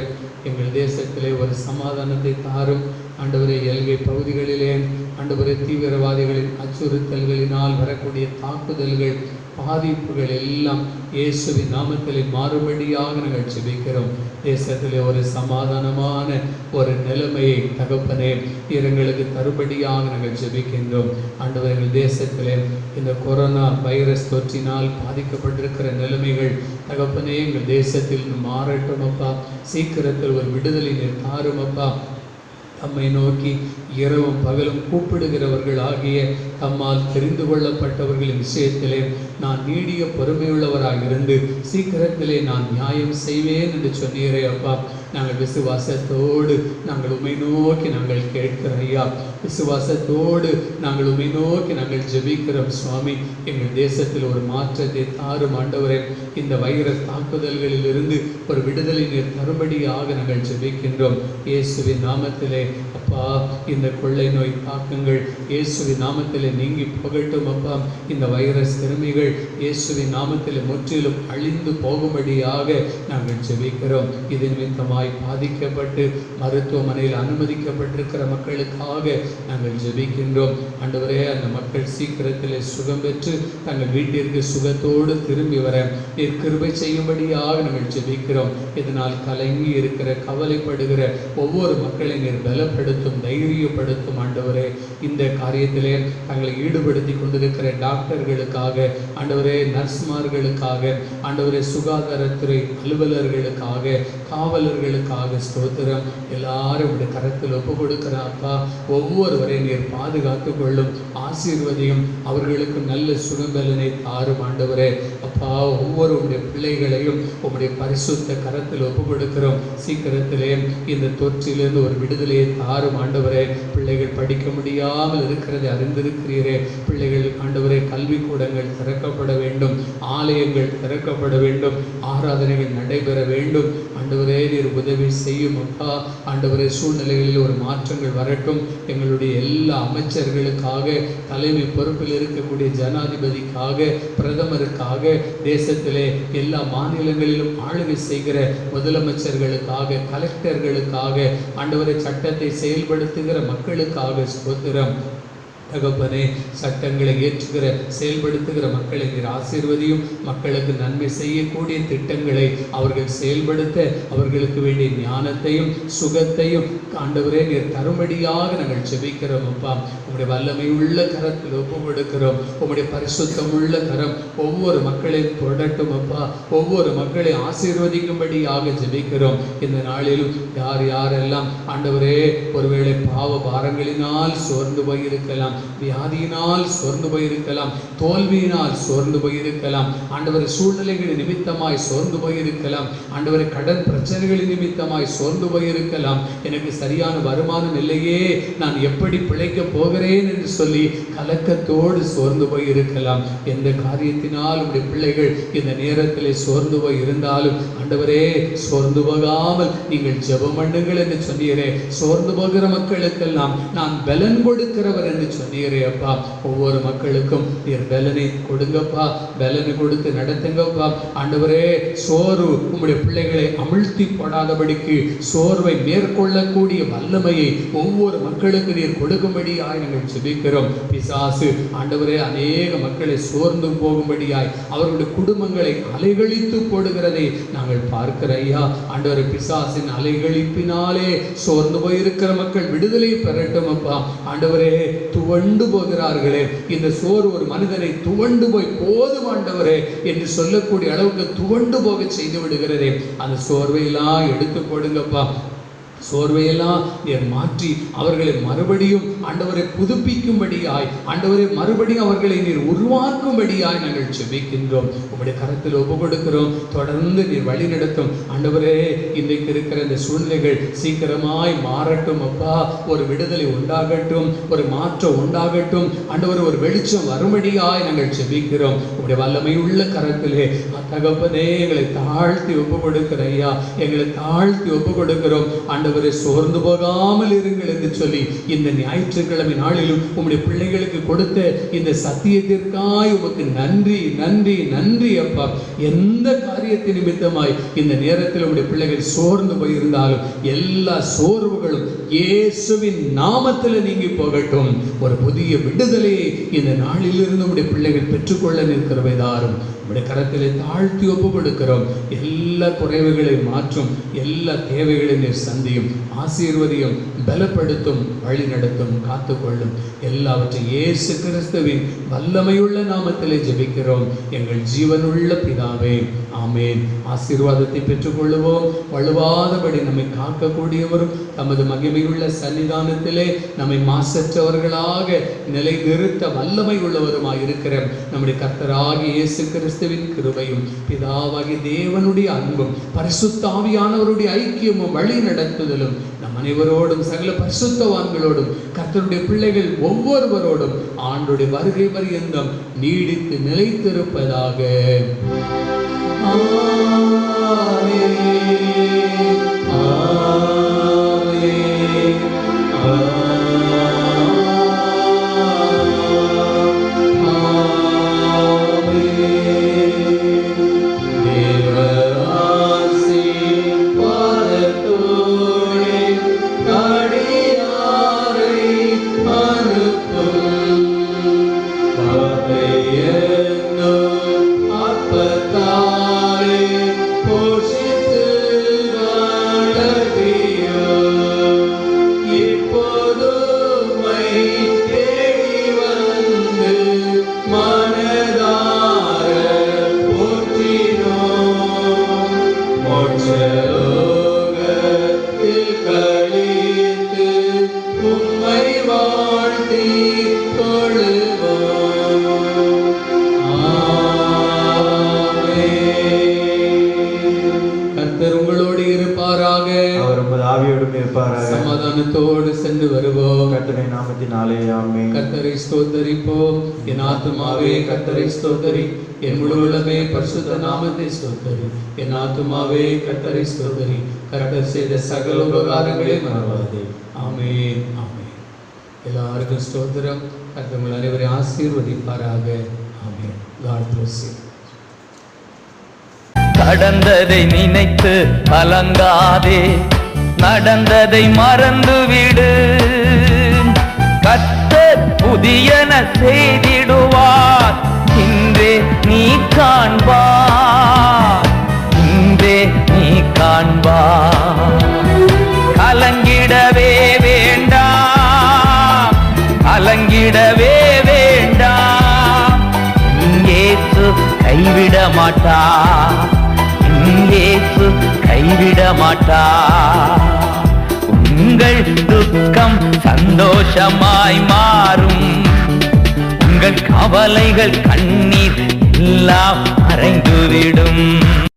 எங்கள் தேசத்திலே ஒரு சமாதானத்தை தாரும். ஆண்டவரே, எல்கை பகுதிகளிலே ஆண்டவரே, தீவிரவாதிகளின் அச்சுறுத்தல்களினால் வரக்கூடிய தாக்குதல்கள், பாதிப்புகள் எல்லாம் இயேசுவின் நாமத்திலே மாறுபடியாக நாங்கள் ஜெபிக்கிறோம். தேசத்திலே ஒரு சமாதானமான ஒரு நிலைமையை தகப்பனே எங்களுக்கு தருபடியாக நாங்கள் ஜெபிக்கின்றோம். ஆண்டவர், எங்கள் தேசத்திலே இந்த கொரோனா வைரஸ் தொற்றினால் பாதிக்கப்பட்டிருக்கிற நிலைமைகள் தகப்பனே எங்கள் தேசத்தில் மாறட்டும் அப்பா. சீக்கிரத்தில் ஒரு விடுதலை நீர் தாரும் அப்பா. தம்மை நோக்கி இரவும் பகலும் கூப்பிடுகிறவர்கள் ஆகிய தம்மால் தெரிந்து கொள்ளப்பட்டவர்களின் விஷயத்திலே நான் நீடிய பொறுமையுள்ளவராக இருந்து சீக்கிரத்திலே நான் நியாயம் செய்வேன் என்று சொன்னீரே அப்பா. நாங்கள் விசுவாசத்தோடு நாங்கள் உம்மை நோக்கி நாங்கள் கேட்கிறோம் ஐயா. விசுவாசத்தோடு நாங்கள் உம்மை நோக்கி நாங்கள் ஜெபிக்கிறோம் சுவாமி. எங்கள் தேசத்தில் ஒரு மாற்றத்தை தாரும் ஆண்டவரே. இந்த வைரஸ் தாக்குதல்களில் இருந்து ஒரு விடுதலை நீர் தரும்படியாக நாங்கள் ஜெபிக்கின்றோம் இயேசுவின் நாமத்திலே அப்பா. இந்த கொள்ளை நோய் தாக்கங்கள் இயேசுவின் நாமத்திலே நீங்கி போகட்டும் அப்பா. இந்த வைரஸ் கிருமிகள் இயேசுவின் நாமத்திலே முற்றிலும் அழிந்து போகும்படியாக நாங்கள் ஜெபிக்கிறோம். இது நிமித்தமாய் பாதிக்கப்பட்டு மருத்துவமனையில் அனுமதிக்கப்பட்டிருக்கிற மக்களுக்காக நாங்கள் ஜெபிக்கின்றோம். ஆண்டவரே, அந்த மக்கள் சீக்கிரத்திலே சுகம் பெற்று தங்கள் வீட்டிற்கு சுகத்தோடு திரும்பி வர நீர் கிருபை செய்யும்படியாக நாங்கள் ஜெபிக்கிறோம். இதனால் கலங்கி இருக்கிற, கவலைப்படுகிற ஒவ்வொரு மக்களை நீர் பலப்படுத்தும், தைரியப்படுத்தும் ஆண்டவரே. இந்த காரியத்திலே தங்களை ஈடுபடுத்தி கொண்டிருக்கிற டாக்டர்களுக்காக ஆண்டவரே, நர்ஸ்மார்களுக்காக ஆண்டவரே, சுகாதாரத்துறை அலுவலர்களுக்காக, காவலர்களுக்காக ஸ்தோத்திரம். எல்லாரும் உடைய கரத்தில் ஒப்பு கொடுக்கிறார் அப்பா. ஒவ்வொருவரை நீர் பாதுகாத்து கொள்ளும், ஆசீர்வதியும், அவர்களுக்கு நல்ல சுகபலனை தாரும் ஆண்டவரே அப்பா. ஒவ்வொரு உடைய பிள்ளைகளையும் உம்முடைய பரிசுத்த கரத்தில் ஒப்பு கொடுக்கிறோம். சீக்கிரத்திலே இந்த தொற்றிலிருந்து ஒரு விடுதலையை தாரும் ஆண்டவரே. பிள்ளைகள் படிக்க முடியாமல் இருக்கிறதை அறிந்திருக்கிறீரே. பிள்ளைகள் ஆண்டவரே, கல்விக்கூடங்கள் திறக்கப்பட வேண்டும், ஆலயங்கள் திறக்கப்பட வேண்டும், ஆராதனைகள் நடைபெற வேண்டும் ஆண்டவரே. நீர் உதவி செய்யும் அப்பா. ஆண்டவரே, சூழ்நிலைகளில் ஒரு மாற்றங்கள் வரட்டும். எங்களுடைய எல்லா அமைச்சர்களுக்காக, தலைமை பொறுப்பில் இருக்கக்கூடிய ஜனாதிபதிக்காக, பிரதமருக்காக, தேசத்திலே எல்லா மாநிலங்களிலும் ஆளுகை செய்கிற முதலமைச்சர்களுக்காக, கலெக்டர்களுக்காக ஆண்டவரே, சட்டத்தை செயல்படுத்துகிற மக்களுக்காக ஸ்தோத்திரம் தகப்பனே. சட்டங்களை ஏற்றுகிற, செயல்படுத்துகிற மக்களை நீர் ஆசீர்வதியும். மக்களுக்கு நன்மை செய்யக்கூடிய திட்டங்களை அவர்கள் செயல்படுத்த அவர்களுக்கு வேண்டிய ஞானத்தையும் சுகத்தையும் ஆண்டவரே நீர் தரும்படியாக நாங்கள் ஜெபிக்கிறோம் அப்பா. உம்முடைய வல்லமை உள்ள கரத்தில் ஒப்பு கொடுக்கிறோம். உம்முடைய பரிசுத்தம் உள்ள கரம் ஒவ்வொரு மக்களையும் தொடட்டும் அப்பா. ஒவ்வொரு மக்களை ஆசீர்வதிக்கும்படியாக ஜெபிக்கிறோம். இந்த நாளிலும் யார் யாரெல்லாம் ஆண்டவரே ஒருவேளை பாவ பாரங்களினால் சோர்ந்து போயிருக்கலாம், வியாதியினால் சோர்ந்து போயிருக்கலாம், தோல்வியினால் சோர்ந்து போயிருக்கலாம், ஆண்டவரை சூழ்நிலைகளின் நிமித்தமாய் சோர்ந்து போயிருக்கலாம், ஆண்டவரை கடன் பிரச்சனைகளின் நிமித்தமாய் சோர்ந்து போயிருக்கலாம், எனக்கு சரியான வருமானம் இல்லையே, நான் எப்படி பிழைக்க போகிறேன் என்று சொல்லி கலக்கத்தோடு சோர்ந்து போயிருக்கலாம். எந்த காரியத்தினால் உடைய பிள்ளைகள் இந்த நேரத்திலே சோர்ந்து போய் இருந்தாலும் ஆண்டவரே, சோர்ந்து போகாமல் நீங்கள் ஜெபம் பண்ணுங்கள் என்று சொன்னீரே. சோர்ந்து போகிற மக்களுக்கெல்லாம் நான் பலன் கொடுக்கிறவர் என்று சொன்னீரே அப்பா. ஒவ்வொரு மக்களுக்கும் நீர் பலனை கொடுங்கப்பா, பலனை கொடுத்து நடத்துங்கப்பா. ஆண்டவரே, சோர்வு உம்முடைய பிள்ளைகளை அமிழ்த்தி போடாதபடிக்கு சோர்வை மேற்கொள்ளக்கூடிய வல்லமையை ஒவ்வொரு மக்களுக்கு நீர் கொடுக்கும்படியாய் நாங்கள் ஜெபிக்கிறோம். பிசாசு ஆண்டவரே அநேக மக்களை சோர்ந்து போகும்படியாய் அவர்களுடைய குடும்பங்களை அலைகழித்து போடுகிறதை நாங்கள் பார்க்கிற ஐயா. ஆண்டவரே, பிசாசின் அலைகழிப்பினாலே சோர்ந்து போயிருக்கிற மக்கள் விடுதலை பெறட்டும் அப்பா. ஆண்டவரே, துவண்டு போகிறார்களே, இந்த சோறு ஒரு மனிதனை துவண்டு போய் போதும் ஆண்டவரே என்று சொல்லக்கூடிய அளவுக்கு துவண்டு போக செய்து விடுகிறதே, அந்த சோர்வையெல்லாம் எடுத்து போடுங்கப்பா. சோர்வையெல்லாம் நீர் மாற்றி அவர்களை மறுபடியும் ஆண்டவரை புதுப்பிக்கும்படியாய், ஆண்டவரை மறுபடியும் அவர்களை நீர் உருவாக்கும்படியாய் நாங்கள் ஜெபிக்கின்றோம். உங்களுடைய கரத்தில் ஒப்பு கொடுக்கிறோம். தொடர்ந்து நீர் வழி நடத்தும் ஆண்டவரே. இன்றைக்கு இருக்கிற இந்த சூழ்நிலைகள் சீக்கிரமாய் மாறட்டும் அப்பா. ஒரு விடுதலை உண்டாகட்டும், ஒரு மாற்றம் உண்டாகட்டும் ஆண்டவர். ஒரு வெளிச்சம் வரும்படியாய் நாங்கள் ஜெபிக்கிறோம். உங்களுடைய வல்லமை உள்ள கரத்திலே தகப்பனே எங்களை தாழ்த்தி ஒப்பு கொடுக்கிற ஐயா, எங்களை தாழ்த்தி ஒப்பு கொடுக்கிறோம் ஆண்டவரை. சோர்ந்து போகாமல் இருங்கள் என்று சொல்லி இந்த ஞாயிற்றுக்கிழமை நாளிலும் உம்முடைய பிள்ளைகளுக்கு கொடுத்த இந்த சத்தியத்திற்காய் உமக்கு நன்றி நன்றி நன்றி அப்பா. எந்த காரியத்தின் நிமித்தமாய் இந்த நேரத்தில் உம்முடைய பிள்ளைகள் சோர்ந்து போயிருந்தாலும் எல்லா சோர்வுகளும் இயேசுவின் நாமத்தில் நீங்கி போகட்டும். ஒரு புதிய விடுதலையை இந்த நாளிலிருந்து உம்முடைய பிள்ளைகள் பெற்றுக்கொள்ள நிற்கிறவைதாரும் உம்முடைய கரத்திலே தாழ்த்தி ஒப்பு கொடுக்கிறோம். எல்லா குறைவுகளை மாற்றும், எல்லா தேவைகளை நீர் சந்தியும், ஆசீர்வதியும், பலப்படுத்தும், வழி நடத்தும், காத்துக்கொள்ளும். எல்லாவற்றையும் இயேசு கிறிஸ்துவின் வல்லமையுள்ள நாமத்திலே ஜெபிக்கிறோம் எங்கள் ஜீவனுள்ள பிதாவே, ஆமேன். ஆசீர்வாதத்தை பெற்றுக்கொள்ளுவோம். வலுவாதபடி நம்மை காக்கக்கூடியவரும் தமது மகிமையுள்ள சன்னிதானத்திலே நம்மை மாசற்றவர்களாக நிலை நிறுத்த வல்லமை உள்ளவருமாய் இருக்கிற நம்முடைய கர்த்தராகிய இயேசு கிறிஸ்துவின் கிருபையும் பிதாவாகிய தேவனுடைய அன்பும் பரிசுத்த ஆவியானவருடைய ஐக்கியமும் வழி நடத்துதலும் நம் அனைவரோடும் சகல பரிசுத்தவான்களோடும் கர்த்தருடைய பிள்ளைகள் ஒவ்வொருவரோடும் ஆண்டுடைய வருகை பரியந்தம் நீடித்து நிலைத்திருப்பதாக. ஆமென். சமாதானத்தோடு சென்று வருவோம். கர்த்தருடைய நாமத்தினாலே ஆமென். கர்த்தரை ஸ்தோத்தரிப்போம். என் ஆத்துமாவே கர்த்தரை ஸ்தோத்தரி, என் முழு உள்ளமே பரிசுத்த நாமத்தை ஸ்தோத்தரி. என் ஆத்துமாவே கர்த்தரை ஸ்தோத்தரி, கர்த்தர் செய்த சகல உபகாரங்களே மறவாதே. ஆமென் ஆமென். எல்லாருக்கும் ஸ்தோத்திரம். கர்த்தர் உங்கள் அனைவரை ஆசீர்வதிப்பாராக. ஆமென். God bless you. கடந்ததை நினைத்து கலங்காதே, நடந்ததை மறந்துவிடு. கர்த்தர் புதியன செய்திடுவார், இன்றே நீ காண்பார், இன்றே நீ காண்பார். கலங்கிடவே வேண்டாம், கலங்கிடவே வேண்டாம். இயேசு கைவிட மாட்டார், இயேசு கைவிட மாட்டார். உங்கள் துக்கம் சந்தோஷமாய் மாறும், உங்கள் கவலைகள் கண்ணீர் எல்லாம் மறைந்துவிடும்.